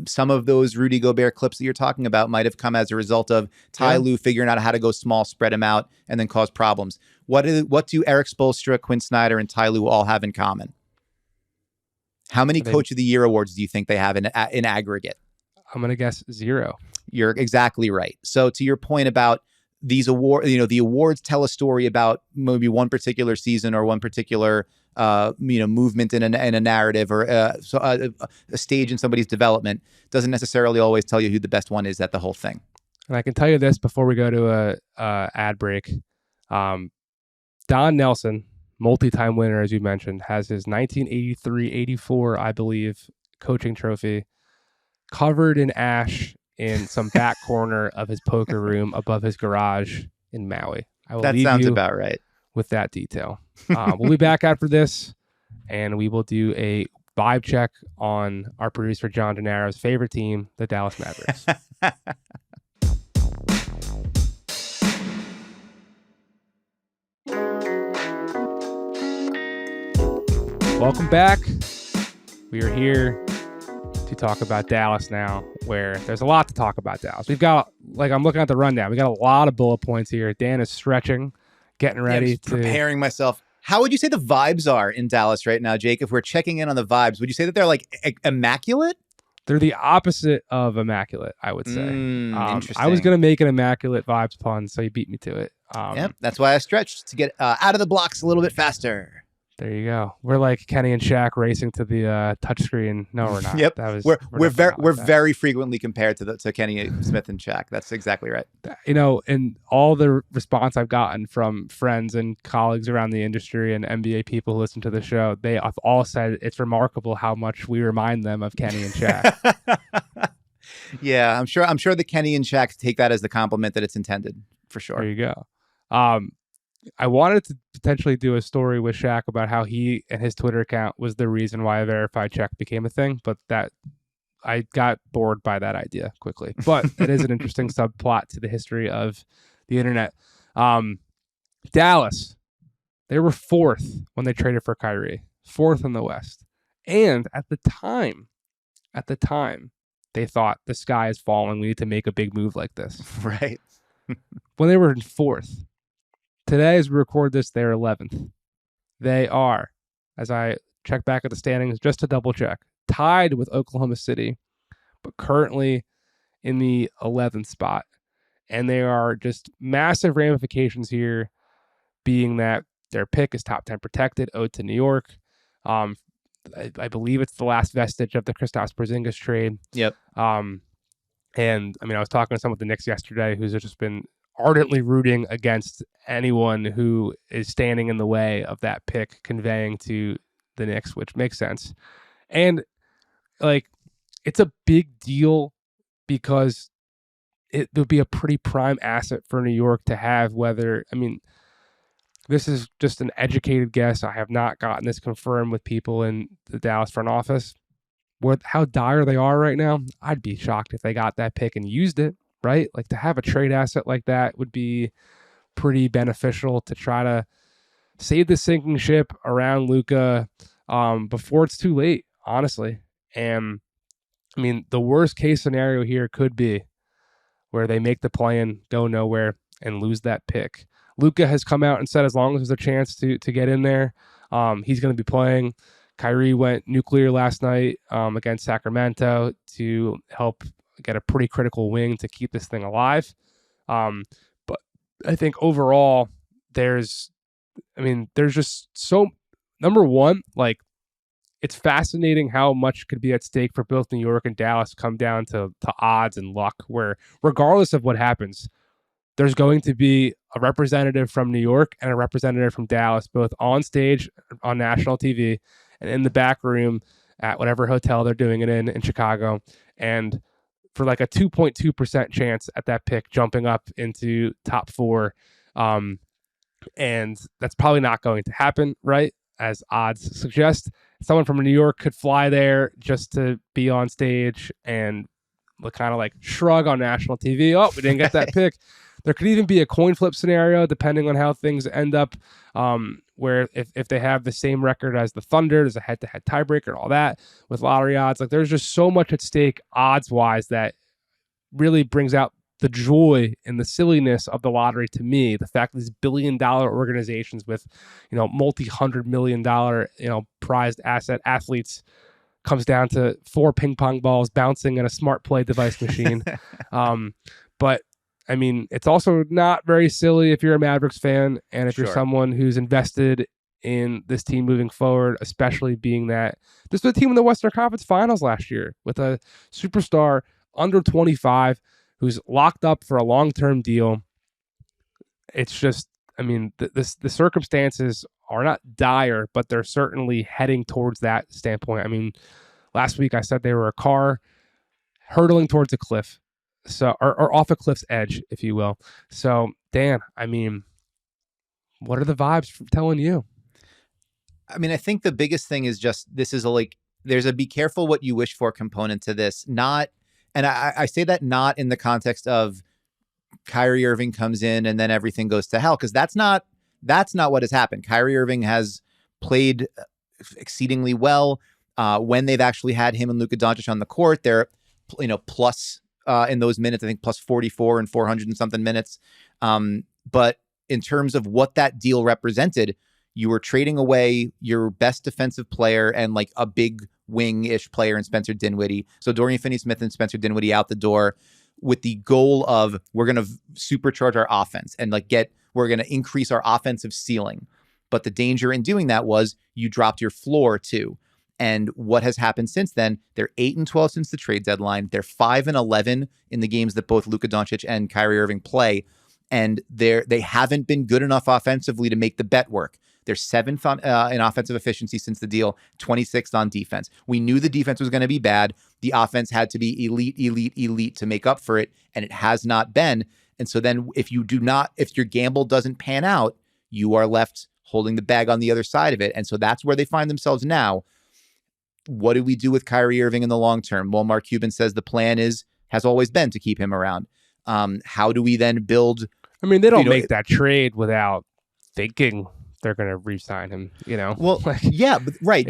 Speaker 2: Some of those Rudy Gobert clips that you're talking about might have come as a result of Ty Lue figuring out how to go small, spread him out, and then cause problems. What do Eric Spoelstra, Quinn Snyder, and Ty Lue all have in common? How many Coach of the Year awards do you think they have in aggregate?
Speaker 1: I'm going to guess 0.
Speaker 2: You're exactly right. So to your point about these awards, the awards tell a story about maybe one particular season or one particular, movement in a narrative or a stage in somebody's development. Doesn't necessarily always tell you who the best one is at the whole thing.
Speaker 1: And I can tell you this before we go to a ad break. Don Nelson, multi-time winner, as you mentioned, has his 1983-84, I believe, coaching trophy covered in ash in some back corner of his poker room above his garage in Maui.
Speaker 2: That sounds about right.
Speaker 1: With that detail. We'll be back after this, and we will do a vibe check on our producer John Gennaro's favorite team, the Dallas Mavericks. Welcome back. We are here to talk about Dallas now, where there's a lot to talk about Dallas. We've got, like, I'm looking at the rundown. We got a lot of bullet points here. Dan is stretching, getting ready to
Speaker 2: preparing myself. How would you say the vibes are in Dallas right now, Jake? If we're checking in on the vibes, would you say that they're like immaculate?
Speaker 1: They're the opposite of immaculate, I would say.
Speaker 2: Interesting.
Speaker 1: I was going to make an immaculate vibes pun, so you beat me to it.
Speaker 2: Yep, that's why I stretched to get out of the blocks a little bit faster.
Speaker 1: There you go. We're like Kenny and Shaq racing to the touchscreen. No, we're not.
Speaker 2: Yep. We're very frequently compared to Kenny Smith and Shaq. That's exactly right.
Speaker 1: And all the response I've gotten from friends and colleagues around the industry and NBA people who listen to the show, they have all said it's remarkable how much we remind them of Kenny and Shaq.
Speaker 2: Yeah, I'm sure the Kenny and Shaq take that as the compliment that it's intended, for sure.
Speaker 1: There you go. I wanted to potentially do a story with Shaq about how he and his Twitter account was the reason why a verified check became a thing, but that I got bored by that idea quickly. But it is an interesting subplot to the history of the internet. Dallas, they were 4th when they traded for Kyrie, 4th in the West. And at the time, they thought the sky is falling. We need to make a big move like this.
Speaker 2: Right.
Speaker 1: When they were in 4th. Today, as we record this, they're 11th. They are, as I check back at the standings, just to double check, tied with Oklahoma City, but currently in the 11th spot. And there are just massive ramifications here, being that their pick is top 10 protected, owed to New York. I believe it's the last vestige of the Kristaps Porzingis trade.
Speaker 2: Yep.
Speaker 1: And I mean, I was talking to someone with the Knicks yesterday who's just been ardently rooting against anyone who is standing in the way of that pick conveying to the Knicks, which makes sense. And like, it's a big deal because it would be a pretty prime asset for New York to have. This is just an educated guess. I have not gotten this confirmed with people in the Dallas front office. With how dire they are right now, I'd be shocked if they got that pick and used it. Right? Like, to have a trade asset like that would be pretty beneficial to try to save the sinking ship around Luka before it's too late, honestly. And I mean, the worst case scenario here could be where they make the play-in, go nowhere, and lose that pick. Luka has come out and said as long as there's a chance to get in there, he's going to be playing. Kyrie went nuclear last night against Sacramento to help get a pretty critical wing to keep this thing alive. But I think overall, there's just so, number one, like, it's fascinating how much could be at stake for both New York and Dallas come down to odds and luck, where regardless of what happens, there's going to be a representative from New York and a representative from Dallas, both on stage on national TV and in the back room at whatever hotel they're doing it in Chicago. And for like a 2.2% chance at that pick jumping up into top 4. And that's probably not going to happen, right? As odds suggest. Someone from New York could fly there just to be on stage and kind of like shrug on national TV. Oh, we didn't get that pick. There could even be a coin flip scenario depending on how things end up, where if they have the same record as the Thunder, there's a head-to-head tiebreaker and all that with lottery odds. Like, there's just so much at stake odds-wise that really brings out the joy and the silliness of the lottery to me. The fact that these billion-dollar organizations with, multi-$100 million, prized asset athletes comes down to 4 ping pong balls bouncing in a smart play device machine. But I mean, it's also not very silly if you're a Mavericks fan and if you're someone who's invested in this team moving forward, especially being that this was a team in the Western Conference Finals last year with a superstar under 25 who's locked up for a long-term deal. It's just, the circumstances are not dire, but they're certainly heading towards that standpoint. I mean, last week I said they were a car hurtling towards a cliff. So, or off a cliff's edge, if you will. So, Dan, what are the vibes telling you?
Speaker 2: I think the biggest thing is just, this is there's a be careful what you wish for component to this. Not, and I say that not in the context of Kyrie Irving comes in and then everything goes to hell, because that's not what has happened. Kyrie Irving has played exceedingly well when they've actually had him and Luka Doncic on the court. They're, plus in those minutes, I think plus 44 and 400 and something minutes. But in terms of what that deal represented, you were trading away your best defensive player and like a big wing-ish player in Spencer Dinwiddie. So Dorian Finney-Smith and Spencer Dinwiddie out the door with the goal of, we're going to supercharge our offense and we're going to increase our offensive ceiling. But the danger in doing that was you dropped your floor too. And what has happened since then? They're 8-12 since the trade deadline. They're 5-11 in the games that both Luka Doncic and Kyrie Irving play, and they haven't been good enough offensively to make the bet work. They're 7th in offensive efficiency since the deal, 26th on defense. We knew the defense was going to be bad. The offense had to be elite to make up for it, and it has not been. And so then if your gamble doesn't pan out, you are left holding the bag on the other side of it. And so that's where they find themselves now. What do we do with Kyrie Irving in the long term? Well, Mark Cuban says the plan has always been to keep him around. How do we then build?
Speaker 1: They don't make that trade without thinking they're going to re-sign him.
Speaker 2: Well, yeah, but, right.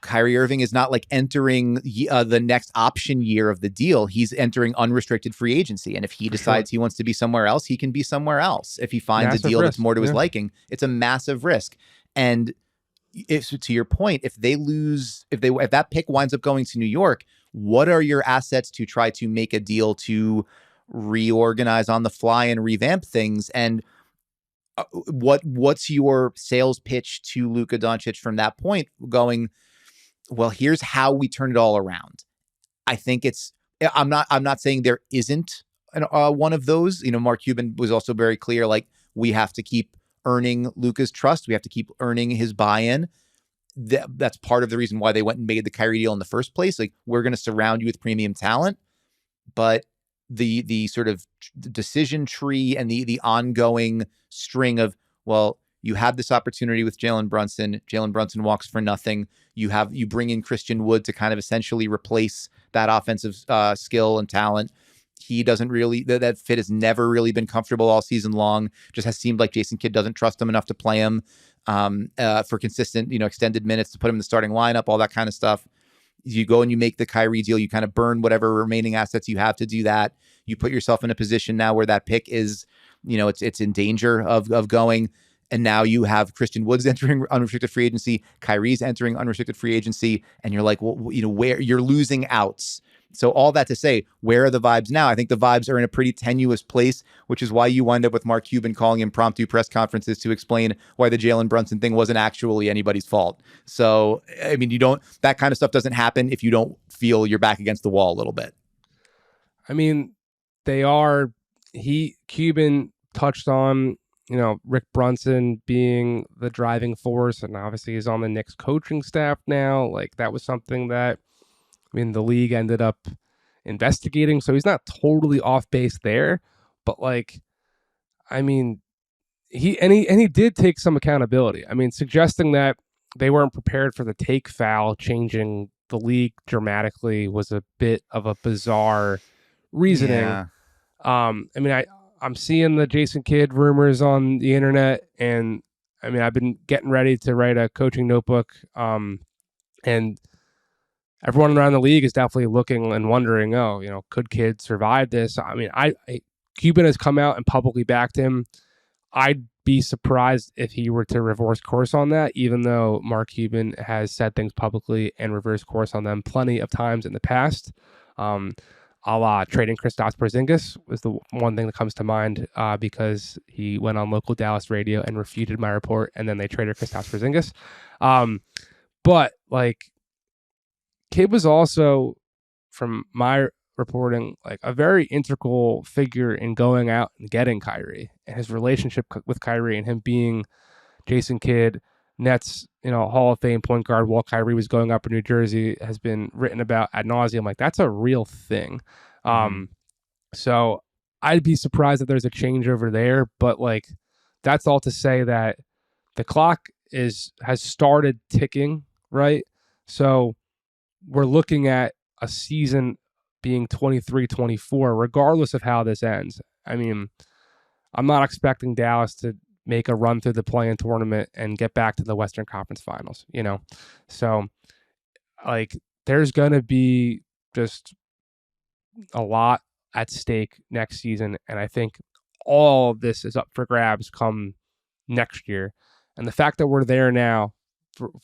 Speaker 2: Kyrie Irving is not like entering the next option year of the deal. He's entering unrestricted free agency, and if he decides he wants to be somewhere else, he can be somewhere else. If he finds a deal that's more to his liking, it's a massive risk. And to your point, if that pick winds up going to New York, what are your assets to try to make a deal to reorganize on the fly and revamp things? And what's your sales pitch to Luka Doncic from that point? Going, well, here's how we turn it all around. I think I'm not saying there isn't one of those. Mark Cuban was also very clear, like, we have to keep earning Luka's trust. We have to keep earning his buy-in. That's part of the reason why they went and made the Kyrie deal in the first place. Like, we're going to surround you with premium talent, but the sort of decision tree and the ongoing string of, well, you have this opportunity with Jalen Brunson. Jalen Brunson walks for nothing. You bring in Christian Wood to kind of essentially replace that offensive skill and talent. He doesn't really, that fit has never really been comfortable all season long. Just has seemed like Jason Kidd doesn't trust him enough to play him for consistent, extended minutes, to put him in the starting lineup, all that kind of stuff. You go and you make the Kyrie deal. You kind of burn whatever remaining assets you have to do that. You put yourself in a position now where that pick is it's in danger of going. And now you have Christian Woods entering unrestricted free agency, Kyrie's entering unrestricted free agency, and you're like, well, where you're losing outs. So all that to say, where are the vibes now? I think the vibes are in a pretty tenuous place, which is why you wind up with Mark Cuban calling impromptu press conferences to explain why the Jalen Brunson thing wasn't actually anybody's fault. So, I mean, that kind of stuff doesn't happen if you don't feel you're back against the wall a little bit.
Speaker 1: I mean, Cuban touched on, Rick Brunson being the driving force, and obviously he's on the Knicks coaching staff now. Like, that was something that, the league ended up investigating, so he's not totally off base there. But he did take some accountability. Suggesting that they weren't prepared for the take foul changing the league dramatically was a bit of a bizarre reasoning. Yeah. I'm seeing the Jason Kidd rumors on the internet, and I've been getting ready to write a coaching notebook, and everyone around the league is definitely looking and wondering, could Kidd survive this? Cuban has come out and publicly backed him. I'd be surprised if he were to reverse course on that, even though Mark Cuban has said things publicly and reversed course on them plenty of times in the past. A la trading Kristaps Porzingis was the one thing that comes to mind, because he went on local Dallas radio and refuted my report, and then they traded Kristaps Porzingis. But Kidd was also, from my reporting, a very integral figure in going out and getting Kyrie, and his relationship with Kyrie, and him being Jason Kidd, Nets, Hall of Fame point guard while Kyrie was going up in New Jersey, has been written about ad nauseum. That's a real thing. So I'd be surprised if there's a change over there, but that's all to say that the clock has started ticking, right? So we're looking at a season being 23-24, regardless of how this ends. I'm not expecting Dallas to make a run through the play-in tournament and get back to the Western Conference Finals, So, there's going to be just a lot at stake next season, and I think all of this is up for grabs come next year. And the fact that we're there now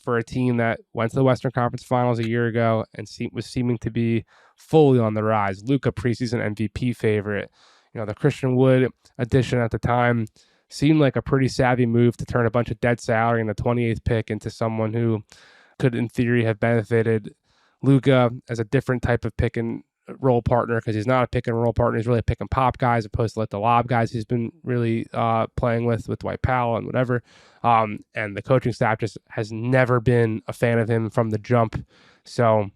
Speaker 1: for a team that went to the Western Conference Finals a year ago and was seeming to be fully on the rise. Luka, preseason MVP favorite. The Christian Wood addition at the time seemed like a pretty savvy move to turn a bunch of dead salary in the 28th pick into someone who could, in theory, have benefited Luka as a different type of pick and roll partner, because he's not a pick and roll partner. He's really a pick and pop guy as opposed to the lob guys he's been really playing with Dwight Powell and whatever. And the coaching staff just has never been a fan of him from the jump. So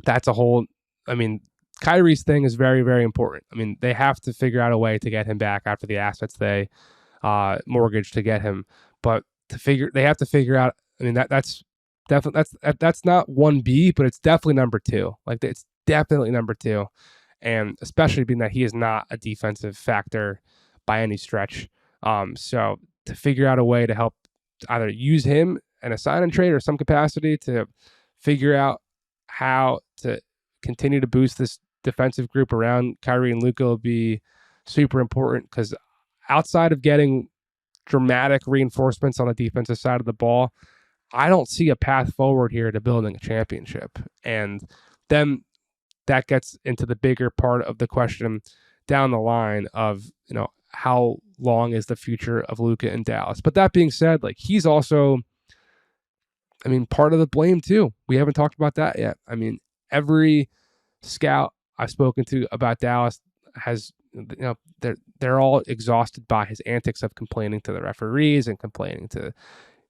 Speaker 1: that's a whole, Kyrie's thing is very, very important. They have to figure out a way to get him back after the assets they mortgage to get him, but they have to figure out. That's definitely that's not 1B, but it's definitely number 2. It's definitely number 2, and especially being that he is not a defensive factor by any stretch. So to figure out a way to help either use him in a sign and trade or some capacity to figure out how to continue to boost this defensive group around Kyrie and Luka will be super important, because outside of getting dramatic reinforcements on the defensive side of the ball, I don't see a path forward here to building a championship. And then that gets into the bigger part of the question down the line of, how long is the future of Luka in Dallas? But that being said, he's also, part of the blame too. We haven't talked about that yet. Every scout I've spoken to about Dallas has, they're all exhausted by his antics of complaining to the referees and complaining to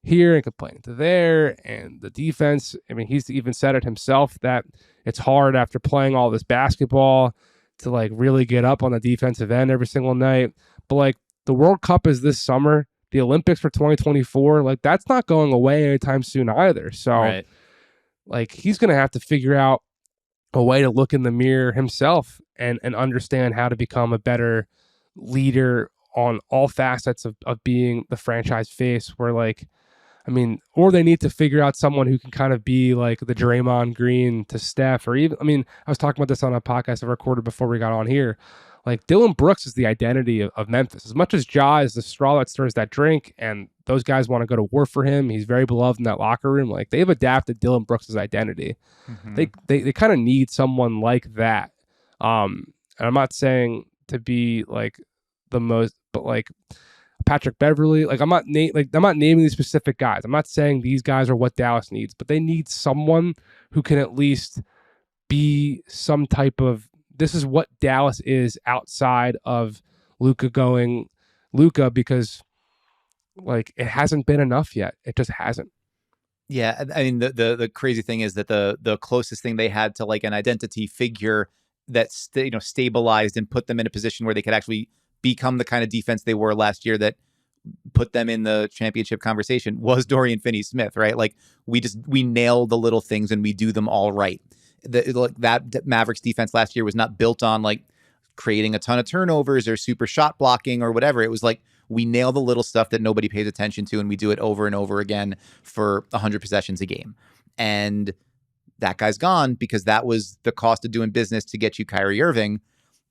Speaker 1: here and complaining to there, and the defense. He's even said it himself that it's hard after playing all this basketball to really get up on the defensive end every single night. But the World Cup is this summer, the Olympics for 2024, that's not going away anytime soon either. So right. He's going to have to figure out a way to look in the mirror himself and understand how to become a better leader on all facets of being the franchise face, where or they need to figure out someone who can kind of be the Draymond Green to Steph, or even, I was talking about this on a podcast I recorded before we got on here. Like Dylan Brooks is the identity of Memphis. As much as Ja is the straw that stirs that drink, and those guys want to go to war for him, he's very beloved in that locker room. Like they've adapted Dylan Brooks' identity.
Speaker 2: Mm-hmm.
Speaker 1: They kind of need someone like that. And I'm not saying to be like the most, but like Patrick Beverly. Like I'm not naming these specific guys. I'm not saying these guys are what Dallas needs, but they need someone who can at least be some type of, this is what Dallas is outside of Luka because like it hasn't been enough yet. It just hasn't.
Speaker 2: Yeah, I mean the crazy thing is that the closest thing they had to like an identity figure that stabilized and put them in a position where they could actually become the kind of defense they were last year that put them in the championship conversation was Dorian Finney-Smith, right? Like we nail the little things and we do them all right. That Mavericks defense last year was not built on like creating a ton of turnovers or super shot blocking or whatever. It was like we nail the little stuff that nobody pays attention to and we do it over and over again for 100 possessions a game. And that guy's gone because that was the cost of doing business to get you Kyrie Irving.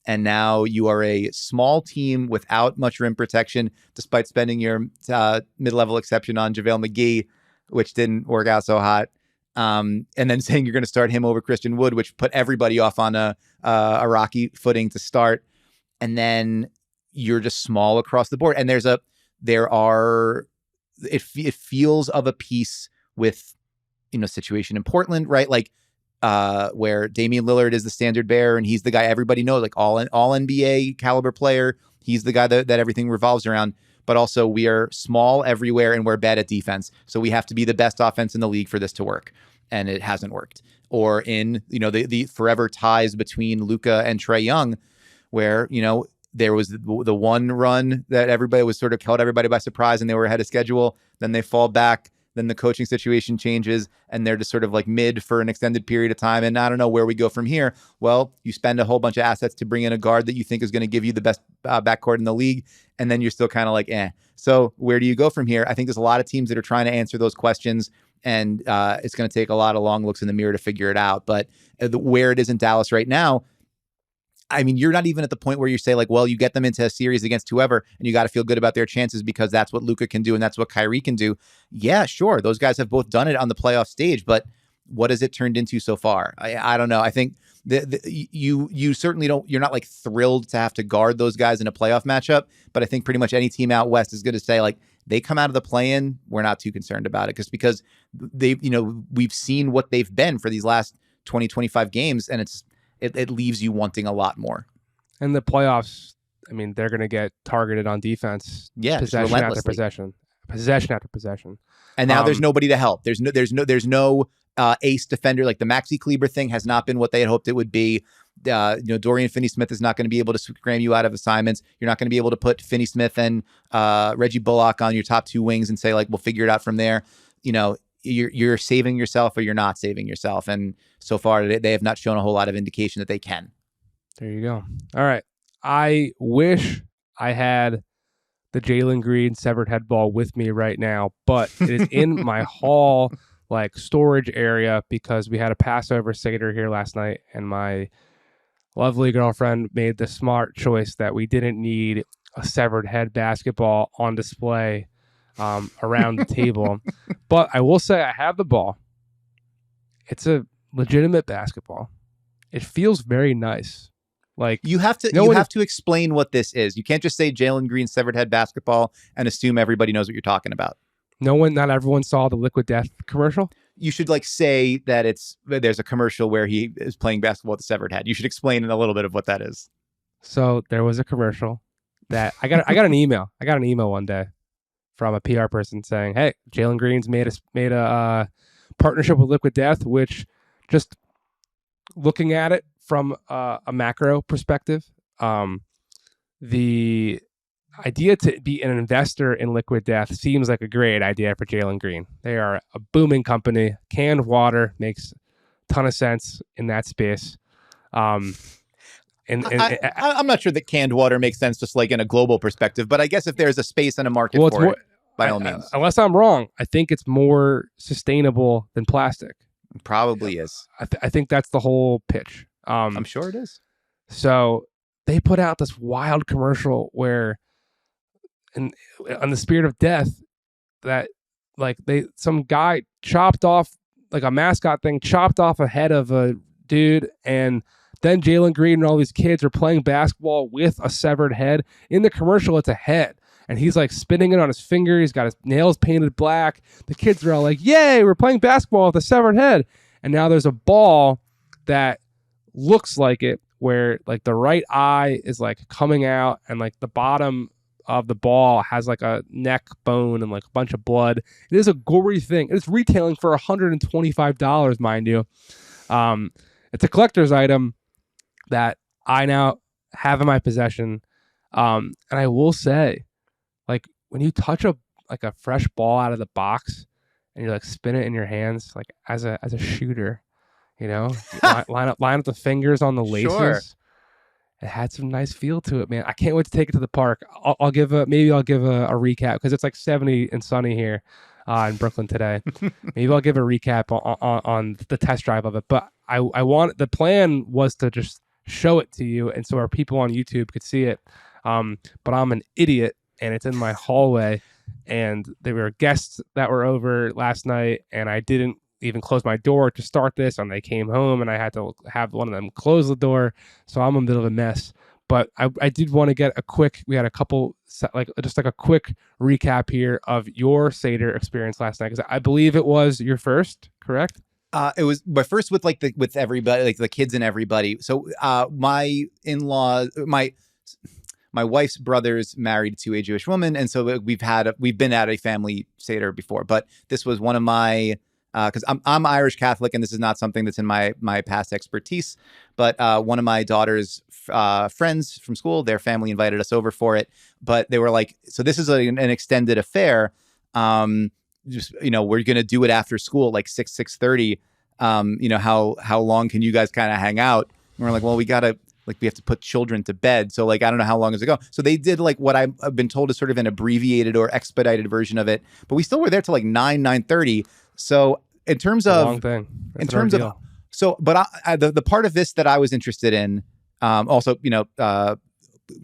Speaker 2: And now you are a small team without much rim protection, despite spending your mid-level exception on JaVale McGee, which didn't work out so hot. And then saying you're going to start him over Christian Wood, which put everybody off on a rocky footing to start. And then you're just small across the board. And it feels of a piece with, situation in Portland, right? Like, where Damian Lillard is the standard bearer and he's the guy everybody knows, like all NBA caliber player. He's the guy that everything revolves around. But also we are small everywhere and we're bad at defense. So we have to be the best offense in the league for this to work. And it hasn't worked. Or in, the forever ties between Luka and Trae Young, where, there was the one run that everybody was sort of caught everybody by surprise and they were ahead of schedule. Then they fall back. Then the coaching situation changes and they're just sort of like mid for an extended period of time. And I don't know where we go from here. Well, you spend a whole bunch of assets to bring in a guard that you think is going to give you the best backcourt in the league. And then you're still kind of like, eh. So where do you go from here? I think there's a lot of teams that are trying to answer those questions. And it's going to take a lot of long looks in the mirror to figure it out. But where it is in Dallas right now, I mean, you're not even at the point where you say like, well, you get them into a series against whoever and you got to feel good about their chances because that's what Luka can do and that's what Kyrie can do. Yeah, sure. Those guys have both done it on the playoff stage, but what has it turned into so far? I don't know. I think you certainly you're not like thrilled to have to guard those guys in a playoff matchup, but I think pretty much any team out West is going to say like, they come out of the play-in, we're not too concerned about it because we've seen what they've been for these last 20, 25 games and it leaves you wanting a lot more.
Speaker 1: And the playoffs, I mean, they're going to get targeted on defense.
Speaker 2: Yeah,
Speaker 1: possession after possession. And
Speaker 2: now there's nobody to help. There's no ace defender. Like the Maxi Kleber thing has not been what they had hoped it would be. Dorian Finney-Smith is not going to be able to scram you out of assignments. You're not going to be able to put Finney-Smith and Reggie Bullock on your top two wings and say like, we'll figure it out from there. You're saving yourself or you're not saving yourself. And so far, they have not shown a whole lot of indication that they can.
Speaker 1: There you go. All right. I wish I had the Jalen Green severed head ball with me right now, but it is in my hall like storage area because we had a Passover Seder here last night and my lovely girlfriend made the smart choice that we didn't need a severed head basketball on display around the table. But I will say I have the ball. It's a legitimate basketball. It feels very nice. Like
Speaker 2: you have to explain what this is. You can't just say Jalen Green severed head basketball and assume everybody knows what you're talking about.
Speaker 1: Not everyone saw the Liquid Death commercial.
Speaker 2: You should like say that there's a commercial where he is playing basketball with a severed head. You should explain a little bit of what that is.
Speaker 1: So there was a commercial that I got an email. I got an email one day from a PR person saying, "Hey, Jalen Green's made a partnership with Liquid Death," which just looking at it from a macro perspective, the idea to be an investor in Liquid Death seems like a great idea for Jalen Green. They are a booming company. Canned water makes a ton of sense in that space.
Speaker 2: I'm not sure that canned water makes sense just like in a global perspective, but I guess if there's a space and a market for it, by all means.
Speaker 1: Unless I'm wrong, I think it's more sustainable than plastic.
Speaker 2: It probably is.
Speaker 1: I think that's the whole pitch.
Speaker 2: I'm sure it is.
Speaker 1: So they put out this wild commercial where, on the spirit of death, that like some guy chopped off, like a mascot thing, chopped off a head of a dude, and then Jalen Green and all these kids are playing basketball with a severed head. In the commercial, it's a head. And he's like spinning it on his finger. He's got his nails painted black. The kids are all like, yay, we're playing basketball with a severed head. And now there's a ball that looks like it, where like the right eye is like coming out, and like the bottom of the ball has like a neck bone and like a bunch of blood. It is a gory thing. It's retailing for $125, mind you. It's a collector's item that I now have in my possession. And I will say, like, when you touch a fresh ball out of the box and you like spin it in your hands, like as a shooter, you know, line up the fingers on the laces. Sure. It had some nice feel to it, man. I can't wait to take it to the park. I'll give a recap, because it's like 70 and sunny here in Brooklyn today. Maybe I'll give a recap on the test drive of it. But the plan was to just show it to you, and so our people on YouTube could see it. But I'm an idiot, and it's in my hallway, and there were guests that were over last night, and I didn't even close my door to start this, and they came home, and I had to have one of them close the door, so I'm a bit of a mess. But I did want to get we had a couple, just a quick recap here of your Seder experience last night, because I believe it was your first, correct?
Speaker 2: It was my first with with everybody, like the kids and everybody. So my in-law, my wife's brother's married to a Jewish woman, and so we've been at a family Seder before, but this was one of my, because I'm Irish Catholic, and this is not something that's in my past expertise, but one of my daughter's friends from school, their family invited us over for it, but they were like, so this is an extended affair. Just, you know, we're going to do it after school, like 6:30. You know, how long can you guys kind of hang out? And we're like, well, we have to put children to bed. So like, I don't know how long does it go. So they did like what I've been told is sort of an abbreviated or expedited version of it, but we still were there till like 9:30. So in terms of,
Speaker 1: long thing.
Speaker 2: In terms of, so, but the part of this that I was interested in, also, you know,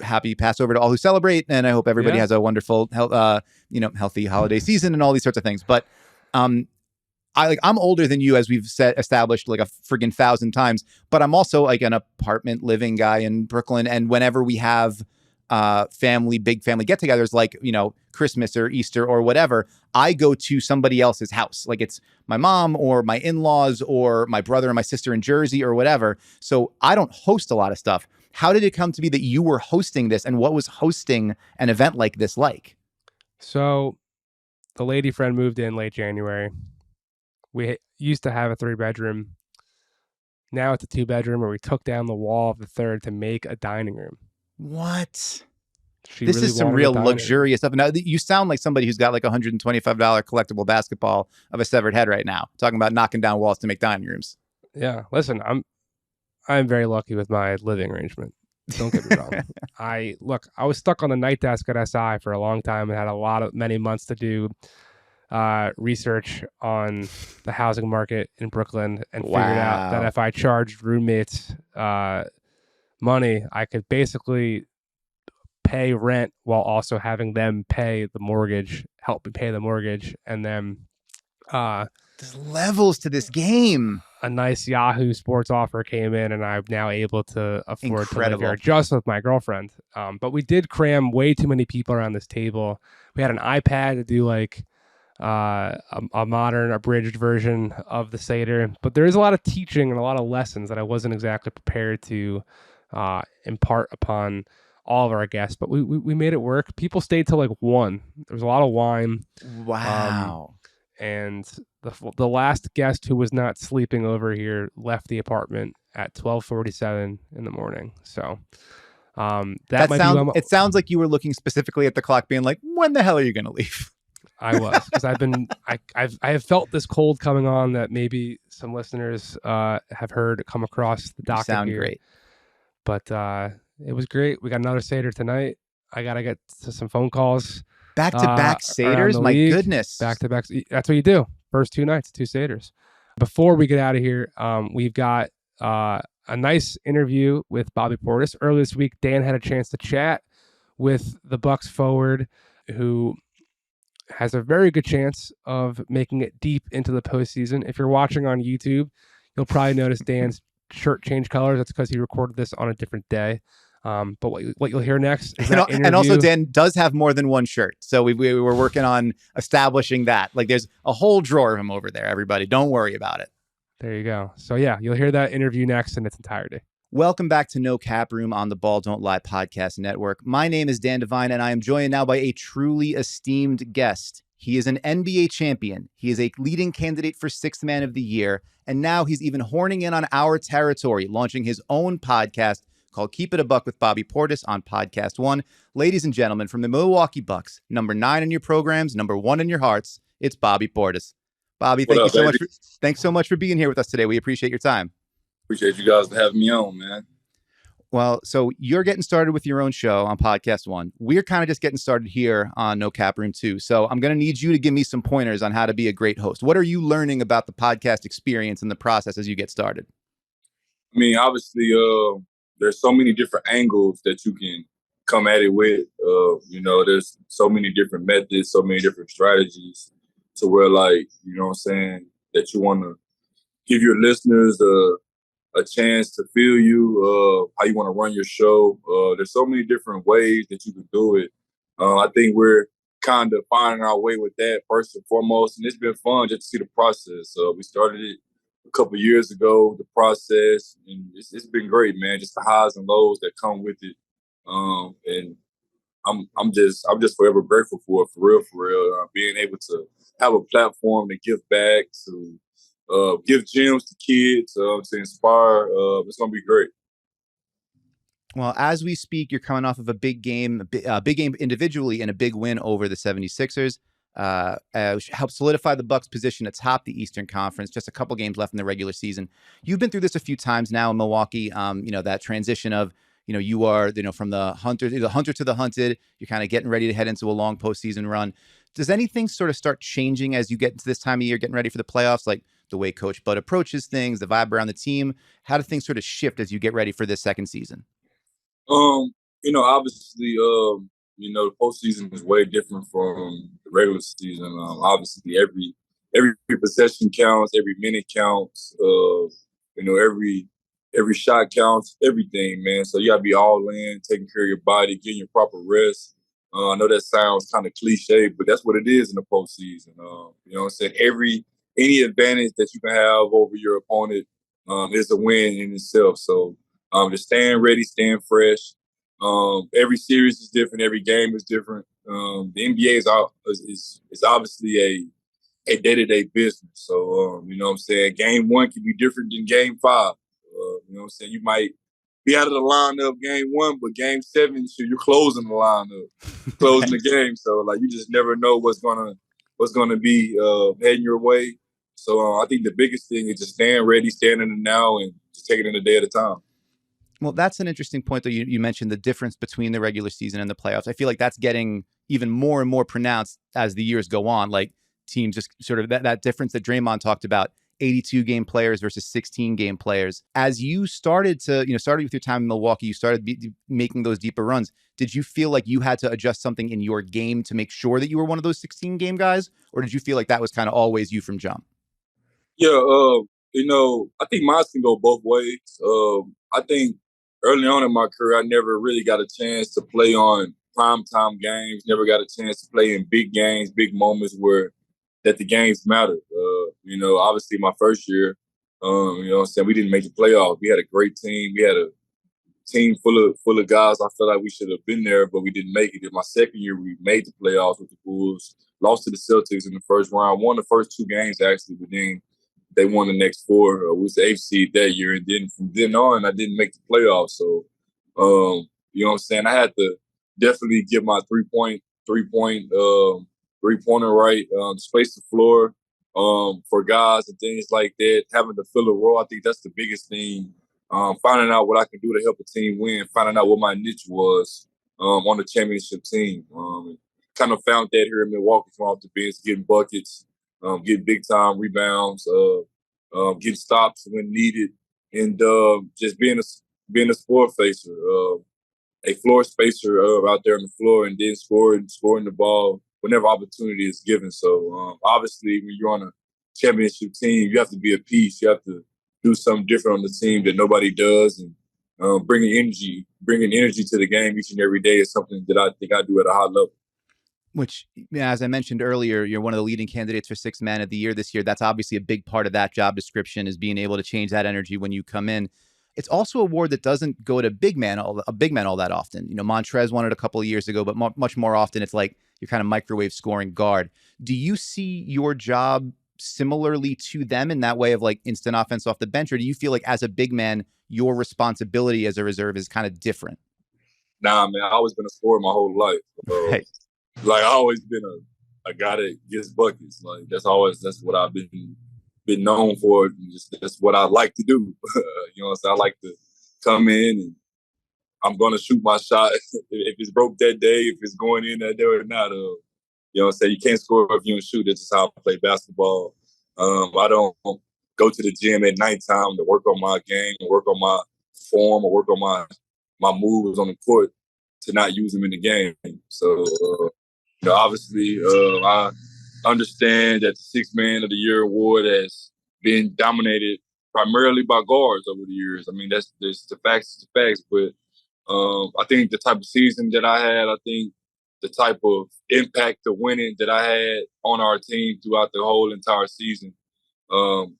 Speaker 2: happy Passover to all who celebrate, and I hope everybody has a wonderful, healthy holiday season and all these sorts of things. But I'm older than you, as we've established like a friggin' 1,000 times. But I'm also like an apartment living guy in Brooklyn, and whenever we have big family get-togethers, like, you know, Christmas or Easter or whatever, I go to somebody else's house. Like it's my mom or my in-laws or my brother and my sister in Jersey or whatever. So I don't host a lot of stuff. How did it come to be that you were hosting this, and what was hosting an event like this like?
Speaker 1: So the lady friend moved in late January. We used to have a 3-bedroom. Now it's a 2-bedroom, where we took down the wall of the third to make a dining room.
Speaker 2: What?
Speaker 1: This
Speaker 2: is some real luxurious stuff. Now, you sound like somebody who's got like $125 collectible basketball of a severed head right now, talking about knocking down walls to make dining rooms.
Speaker 1: Yeah, listen, I'm very lucky with my living arrangement. Don't get me wrong. I was stuck on the night desk at SI for a long time and had many months to do research on the housing market in Brooklyn, and figured out that if I charged roommates money, I could basically pay rent while also having them pay the mortgage, help me pay the mortgage. And then
Speaker 2: there's levels to this game.
Speaker 1: A nice Yahoo Sports offer came in, and I'm now able to afford to live here just with my girlfriend. But we did cram way too many people around this table. We had an iPad to do like a modern abridged version of the Seder, but there is a lot of teaching and a lot of lessons that I wasn't exactly prepared to impart upon all of our guests, but we made it work. People stayed till like 1. There was a lot of wine.
Speaker 2: Wow.
Speaker 1: And the last guest who was not sleeping over here left the apartment at 12:47 in the morning. So
Speaker 2: it sounds like you were looking specifically at the clock, being like, when the hell are you going to leave?
Speaker 1: I was, because I have felt this cold coming on that maybe some listeners have heard come across the docket.
Speaker 2: Sound
Speaker 1: here.
Speaker 2: Great.
Speaker 1: But it was great. We got another Seder tonight. I got to get to some phone calls.
Speaker 2: Back-to-back Seders? My goodness.
Speaker 1: Back-to-back. That's what you do. First 2 nights, 2 Seders. Before we get out of here, we've got a a nice interview with Bobby Portis. Earlier this week, Dan had a chance to chat with the Bucks forward who has a very good chance of making it deep into the postseason. If you're watching on YouTube, you'll probably notice Dan's shirt change colors. That's because he recorded this on a different day. But what you'll hear next is that interview.
Speaker 2: And also Dan does have more than one shirt. So we were working on establishing that. Like there's a whole drawer of him over there, everybody. Don't worry about it.
Speaker 1: There you go. So yeah, you'll hear that interview next in its entirety.
Speaker 2: Welcome back to No Cap Room on the Ball Don't Lie podcast network. My name is Dan Devine, and I am joined now by a truly esteemed guest. He is an NBA champion. He is a leading candidate for Sixth Man of the Year. And now he's even horning in on our territory, launching his own podcast called Keep It a Buck with Bobby Portis on Podcast One. Ladies and gentlemen, from the Milwaukee Bucks, number 9 in your programs, number 1 in your hearts, it's Bobby Portis. Bobby, thanks so much for being here with us today. We appreciate your time.
Speaker 3: Appreciate you guys for having me on, man.
Speaker 2: Well, so you're getting started with your own show on Podcast One. We're kind of just getting started here on No Cap Room 2. So I'm going to need you to give me some pointers on how to be a great host. What are you learning about the podcast experience and the process as you get started?
Speaker 3: I mean, obviously, there's so many different angles that you can come at it with. There's so many different methods, so many different strategies to where, like, you know what I'm saying, that you want to give your listeners a chance to feel you, how you want to run your show. There's so many different ways that you can do it. I think we're kind of finding our way with that first and foremost, and it's been fun just to see the process. We started it a couple of years ago, the process, and it's been great, man. Just the highs and lows that come with it, and I'm just forever grateful for it, for real. Being able to have a platform to give back, to give gems to kids, to inspire. It's going to be great.
Speaker 2: Well, as we speak, you're coming off of a big game individually and a big win over the 76ers. Helped solidify the Bucks' position atop the Eastern Conference. Just a couple games left in the regular season. You've been through this a few times now in Milwaukee. That transition of, you are, from the hunter to the hunted. You're kind of getting ready to head into a long postseason run. Does anything sort of start changing as you get into this time of year, getting ready for the playoffs, like the way Coach Bud approaches things, the vibe around the team? How do things sort of shift as you get ready for this second season?
Speaker 3: Obviously, the postseason is way different from the regular season. Obviously, every possession counts, every minute counts. Every shot counts, everything, man. So you gotta be all in, taking care of your body, getting your proper rest. I know that sounds kind of cliche, but that's what it is in the postseason. Any advantage that you can have over your opponent is a win in itself. So just staying ready, staying fresh. Every series is different. Every game is different. The NBA is obviously a day-to-day business. So, game 1 can be different than game 5. You might be out of the lineup game 1, but game 7, so you're closing the lineup, closing the game. So, you just never know what's gonna be heading your way. So, I think the biggest thing is just staying ready, staying in the now, and just taking it a day at a time.
Speaker 2: Well, that's an interesting point, though. You mentioned the difference between the regular season and the playoffs. I feel like that's getting even more and more pronounced as the years go on. Like teams just sort of that difference that Draymond talked about, 82 game players versus 16 game players. As you started with your time in Milwaukee, you started making those deeper runs. Did you feel like you had to adjust something in your game to make sure that you were one of those 16 game guys? Or did you feel like that was kind of always you from jump?
Speaker 3: Yeah, I think mine can go both ways. I think early on in my career, I never really got a chance to play on primetime games, never got a chance to play in big games, big moments where that the games mattered. Obviously my first year, we didn't make the playoffs. We had a great team. We had a team full of guys. I felt like we should have been there, but we didn't make it. In my second year, we made the playoffs with the Bulls, lost to the Celtics in the first round, won the first 2 games actually, but then they won the next 4. We was the 8th seed that year, and then from then on, I didn't make the playoffs. So, I had to definitely get my three-pointer right, space the floor for guys and things like that. Having to fill a role, I think that's the biggest thing. Finding out what I can do to help a team win, finding out what my niche was on the championship team. Kind of found that here in Milwaukee, from off the bench, getting buckets, getting big time rebounds, getting stops when needed. and just being a floor facer, a floor spacer out there on the floor, and then scoring the ball whenever opportunity is given. So obviously, when you're on a championship team, you have to be a piece. You have to do something different on the team that nobody does, and bringing energy to the game each and every day is something that I think I do at a high level.
Speaker 2: Which, as I mentioned earlier, you're one of the leading candidates for Sixth Man of the Year this year. That's obviously a big part of that job description, is being able to change that energy when you come in. It's also a award that doesn't go to a big man all that often. Montrez won it a couple of years ago, but much more often it's like you're kind of microwave scoring guard. Do you see your job similarly to them in that way of like instant offense off the bench, or do you feel like as a big man, your responsibility as a reserve is kind of different?
Speaker 3: Nah, man, I've always been a scorer my whole life.
Speaker 2: Right.
Speaker 3: Like I always been a guy that gets buckets. Like that's what I've been known for. That's what I like to do. So I like to come in and I'm gonna shoot my shot if it's broke that day, if it's going in that day or not. You can't score if you don't shoot. That's just how I play basketball. I don't go to the gym at nighttime to work on my game, or work on my form, or work on my moves on the court to not use them in the game. So, obviously, I understand that the Sixth Man of the Year award has been dominated primarily by guards over the years. I mean, that's the facts, but I think the type of season that I had, I think the type of impact of winning that I had on our team throughout the whole entire season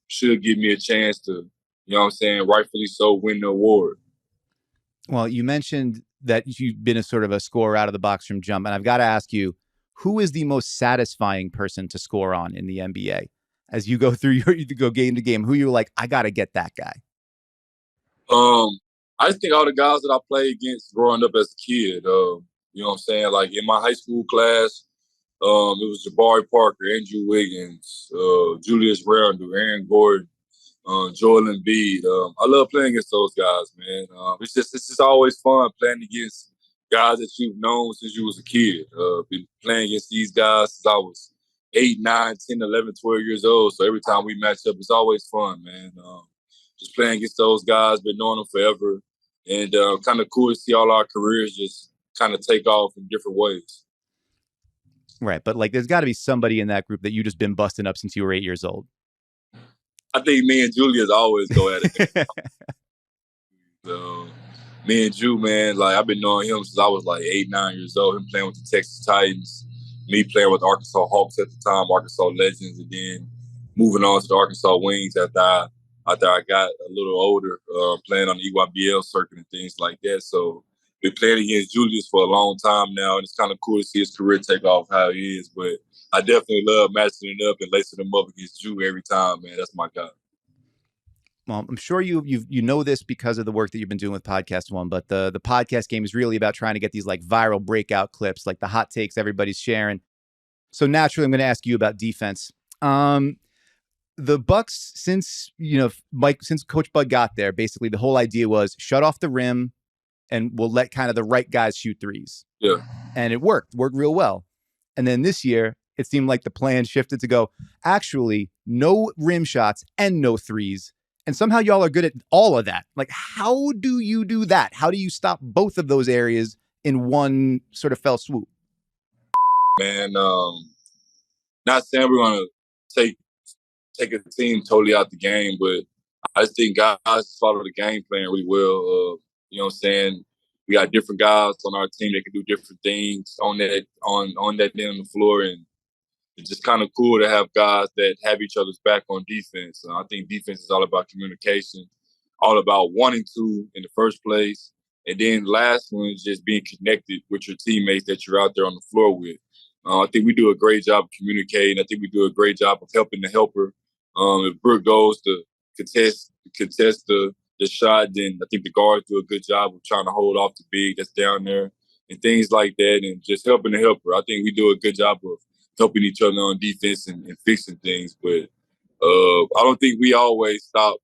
Speaker 3: should give me a chance to, rightfully so, win the award.
Speaker 2: Well, you mentioned that you've been a sort of a scorer out of the box from jump, and I've got to ask you, who is the most satisfying person to score on in the NBA? As you go through you go game to game, who you're like, I got to get that guy?
Speaker 3: I just think all the guys that I played against growing up as a kid, like in my high school class, it was Jabari Parker, Andrew Wiggins, Julius Randle, Aaron Gordon, Joel Embiid. I love playing against those guys, man. It's just always fun playing against guys that you've known since you was a kid. Been playing against these guys since I was 8, 9, 10, 11, 12 years old. So every time we match up, it's always fun, man. Just playing against those guys, been knowing them forever. And kind of cool to see all our careers just kind of take off in different ways.
Speaker 2: Right. But like, there's got to be somebody in that group that you just been busting up since you were 8 years old.
Speaker 3: I think me and Julius always go at it. So me and Ju, man, like I've been knowing him since I was like 8, 9 years old. Him playing with the Texas Titans, me playing with the Arkansas Hawks at the time, Arkansas Legends, and then moving on to the Arkansas Wings after I got a little older, playing on the EYBL circuit and things like that. So been playing against Julius for a long time now, and it's kind of cool to see his career take off how he is. But I definitely love matching it up and lacing them up against Ju every time, man. That's my guy.
Speaker 2: Well, I'm sure you know this because of the work that you've been doing with Podcast One, but the podcast game is really about trying to get these like viral breakout clips, like the hot takes everybody's sharing. So naturally, I'm going to ask you about defense. The Bucks, since Coach Bud got there, basically the whole idea was shut off the rim and we'll let kind of the right guys shoot threes.
Speaker 3: Yeah.
Speaker 2: And it worked real well. And then this year, it seemed like the plan shifted to go, actually, no rim shots and no threes. And somehow y'all are good at all of that. Like, how do you do that? How do you stop both of those areas in one sort of fell swoop?
Speaker 3: Man, not saying we're going to take a team totally out the game, but I just think guys follow the game plan really well. You know what I'm saying? We got different guys on our team that can do different things on that end on the floor, and it's just kind of cool to have guys that have each other's back on defense. I think defense is all about communication, all about wanting to in the first place, and then last one is just being connected with your teammates that you're out there on the floor with. I think we do a great job of communicating. I think we do a great job of helping the helper. If Brooke goes to contest the shot, then I think the guards do a good job of trying to hold off the big that's down there and things like that, and just helping the helper. I think we do a good job of helping each other on defense and fixing things. But I don't think we always stop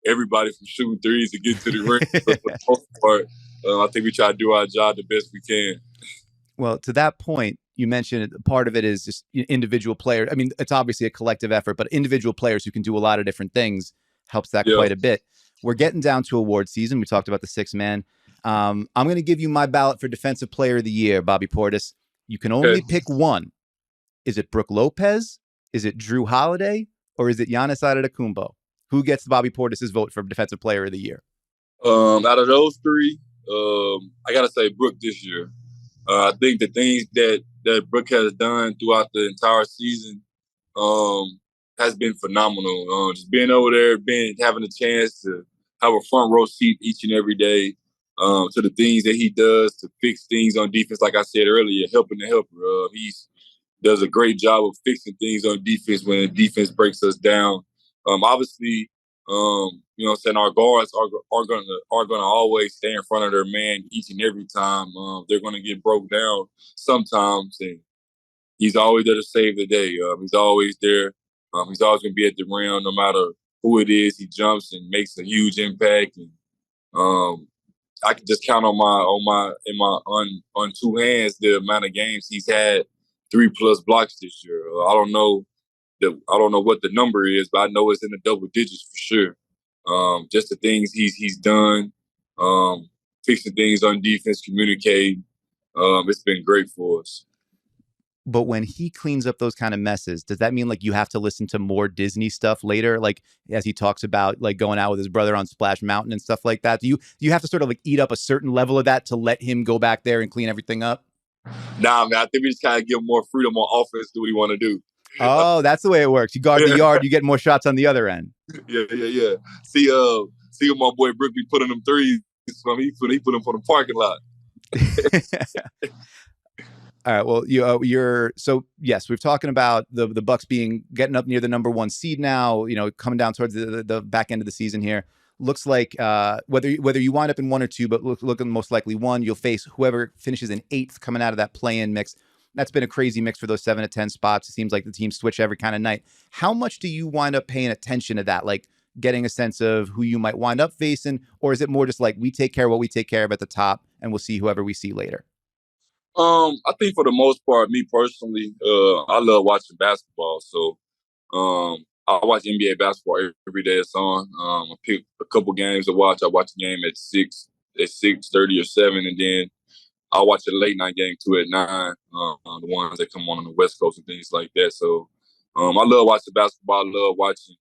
Speaker 3: everybody from shooting threes to get to the ring. But for the most part, I think we try to do our job the best we can.
Speaker 2: Well, to that point, you mentioned part of it is just individual players. I mean, it's obviously a collective effort, but individual players who can do a lot of different things helps that quite a bit. we're getting down to award season. We talked about the six man. I'm going to give you my ballot for Defensive Player of the Year, Bobby Portis. You can only pick one. Is it Brook Lopez? Is it Drew Holiday? Or is it Giannis Antetokounmpo? Who gets Bobby Portis' vote for Defensive Player of the Year?
Speaker 3: Out of those three, I got to say Brook this year. I think the things that Brook has done throughout the entire season has been phenomenal. Just being over there, having a chance to have a front row seat each and every day to the things that he does to fix things on defense. Like I said earlier, helping the helper. He does a great job of fixing things on defense when defense breaks us down. Obviously, you know what I'm saying, our guards are gonna always stay in front of their man each and every time. They're gonna get broke down sometimes, and he's always there to save the day. He's always there. He's always gonna be at the rim no matter who it is. He jumps and makes a huge impact. And I can just count on two hands the amount of games he's had 3+ blocks this year. I don't know what the number is, but I know it's in the double digits for sure. Just the things he's done, fixing things on defense, communicating. It's been great for us.
Speaker 2: But when he cleans up those kind of messes, does that mean like you have to listen to more Disney stuff later? Like as he talks about like going out with his brother on Splash Mountain and stuff like that. Do you have to sort of like eat up a certain level of that to let him go back there and clean everything up?
Speaker 3: Nah, man, I think we just kind of give him more freedom on offense, do what he want to do.
Speaker 2: Oh, that's the way it works. You guard the yard, you get more shots on the other end.
Speaker 3: Yeah. See what my boy Brook be putting them threes from. He put them for the parking lot.
Speaker 2: All right. Well, you're so yes, we're talking about the Bucks getting up near the number 1 seed now. You know, coming down towards the back end of the season here. Looks like whether you wind up in 1 or 2, but looking most likely 1, you'll face whoever finishes in 8th coming out of that play-in mix. That's been a crazy mix for those 7 to 10 spots. It seems like the teams switch every kind of night. How much do you wind up paying attention to that? Like getting a sense of who you might wind up facing, or is it more just like we take care of what we take care of at the top, and we'll see whoever we see later?
Speaker 3: I think for the most part, me personally, I love watching basketball. So I watch NBA basketball every day it's on. I pick a couple games to watch. I watch a game at 6:30 or 7, and then I'll watch a late night game too at 9. The ones that come on the West Coast and things like that. So I love watching basketball. I love watching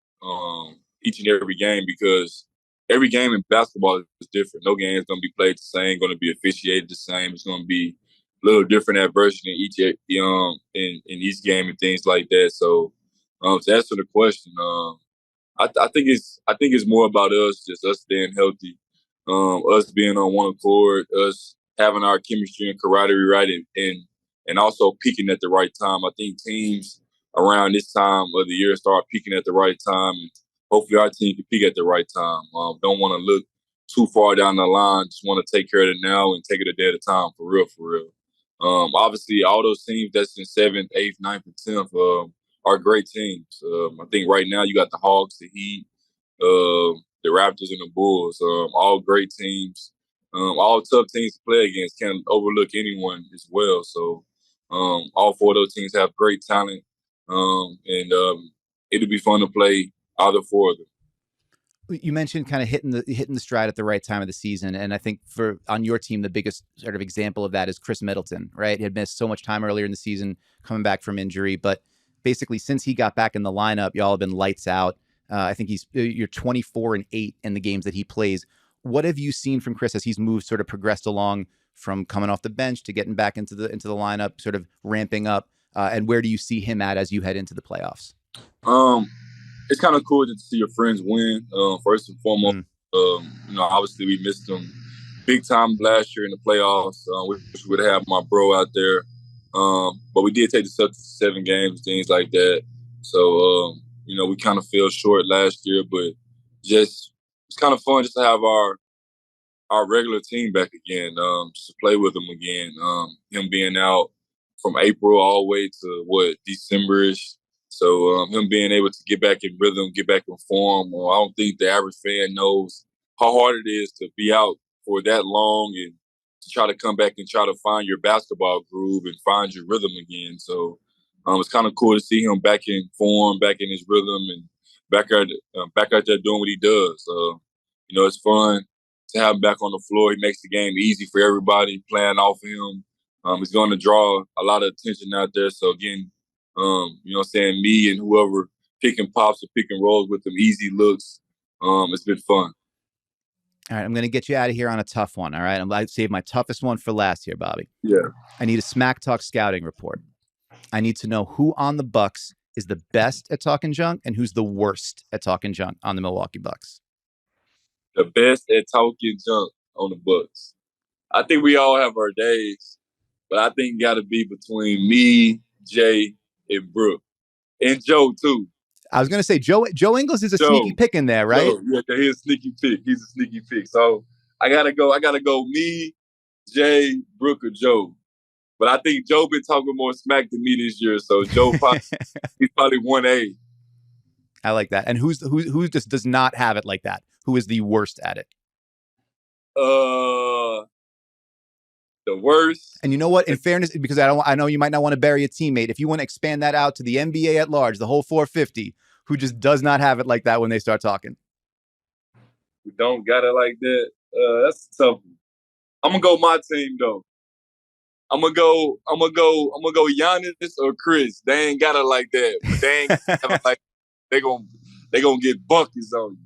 Speaker 3: each and every game because every game in basketball is different. No game is going to be played the same, going to be officiated the same. It's going to be a little different adversity in each game and things like that. So to answer the question, I think it's more about us staying healthy, us being on one accord, us having our chemistry and camaraderie right, and also peaking at the right time. I think teams around this time of the year start peaking at the right time, and hopefully our team can peak at the right time. Don't want to look too far down the line. Just want to take care of it now and take it a day at a time, for real. Obviously, all those teams that's in 7th, 8th, 9th, and 10th are great teams. I think right now you got the Hawks, the Heat, the Raptors, and the Bulls. All great teams. All tough teams to play against. Can't overlook anyone as well. So all 4 of those teams have great talent, and it'll be fun to play either 4 of them.
Speaker 2: You mentioned kind of hitting the stride at the right time of the season, and I think on your team, the biggest sort of example of that is Chris Middleton, right? He had missed so much time earlier in the season, coming back from injury, but basically since he got back in the lineup, y'all have been lights out. I think you're 24-8 in the games that he plays. What have you seen from Chris as he's sort of progressed along from coming off the bench to getting back into the lineup, sort of ramping up, and where do you see him at as you head into the playoffs?
Speaker 3: It's kind of cool to see your friends win. First and foremost, obviously we missed them big time last year in the playoffs. We wish we would have my bro out there. But we did take the Celtics to 7 games, things like that. So, we kind of fell short last year, but it's kind of fun just to have our regular team back again, just to play with them again. Him being out from April all the way to December-ish. So him being able to get back in rhythm, get back in form. I don't think the average fan knows how hard it is to be out for that long and to try to come back and try to find your basketball groove and find your rhythm again. So it's kind of cool to see him back in form, back in his rhythm, and back out there doing what he does. It's fun to have him back on the floor. He makes the game easy for everybody playing off of him. He's going to draw a lot of attention out there. So, again, me and whoever picking pops or picking rolls with them, easy looks. It's been fun.
Speaker 2: All right, I'm going to get you out of here on a tough one, all right? I'm going to save my toughest one for last here, Bobby.
Speaker 3: Yeah.
Speaker 2: I need a Smack Talk scouting report. I need to know who on the Bucks is the best at talking junk and who's the worst at talking junk on the Milwaukee Bucks.
Speaker 3: The best at talking junk on the Bucks. I think we all have our days, but I think it got to be between me, Jay, and Brooke. And Joe, too.
Speaker 2: I was going to say, Joe Ingles is a sneaky pick in there, right?
Speaker 3: Joe, yeah, he's a sneaky pick. He's a sneaky pick. So I gotta go me, Jay, Brooke, or Joe. But I think Joe been talking more smack than me this year. So Joe, he's probably 1A.
Speaker 2: I like that. And who just does not have it like that? Who is the worst at it?
Speaker 3: The worst.
Speaker 2: And you know what? In fairness, because I know you might not want to bury a teammate. If you want to expand that out to the NBA at large, the whole 450, who just does not have it like that when they start talking?
Speaker 3: We don't got it like that. That's tough. I'm gonna go my team though. I'm gonna go Giannis or Chris. They ain't got it like that. But they ain't have it like they gonna get buckets on you.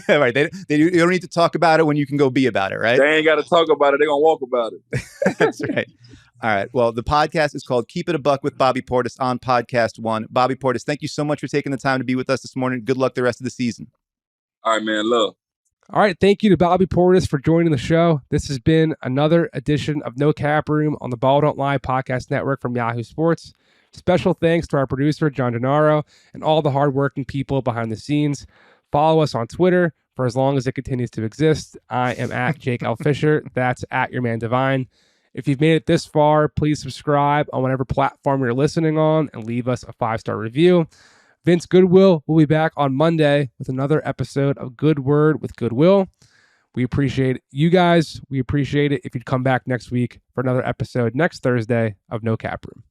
Speaker 2: Right. You don't need to talk about it when you can go be about it, right?
Speaker 3: They ain't got to talk about it. They're going to walk about it.
Speaker 2: That's right. All right. Well, the podcast is called Keep It a Buck with Bobby Portis on Podcast One. Bobby Portis, thank you so much for taking the time to be with us this morning. Good luck the rest of the season.
Speaker 3: All right, man. Love.
Speaker 1: All right. Thank you to Bobby Portis for joining the show. This has been another edition of No Cap Room on the Ball Don't Lie podcast network from Yahoo Sports. Special thanks to our producer, John Gennaro, and all the hardworking people behind the scenes. Follow us on Twitter for as long as it continues to exist. I am at Jake L. Fischer. That's at your man Devine. If you've made it this far, please subscribe on whatever platform you're listening on and leave us a 5-star review. Vince Goodwill will be back on Monday with another episode of Good Word with Goodwill. We appreciate you guys. We appreciate it if you'd come back next week for another episode next Thursday of No Cap Room.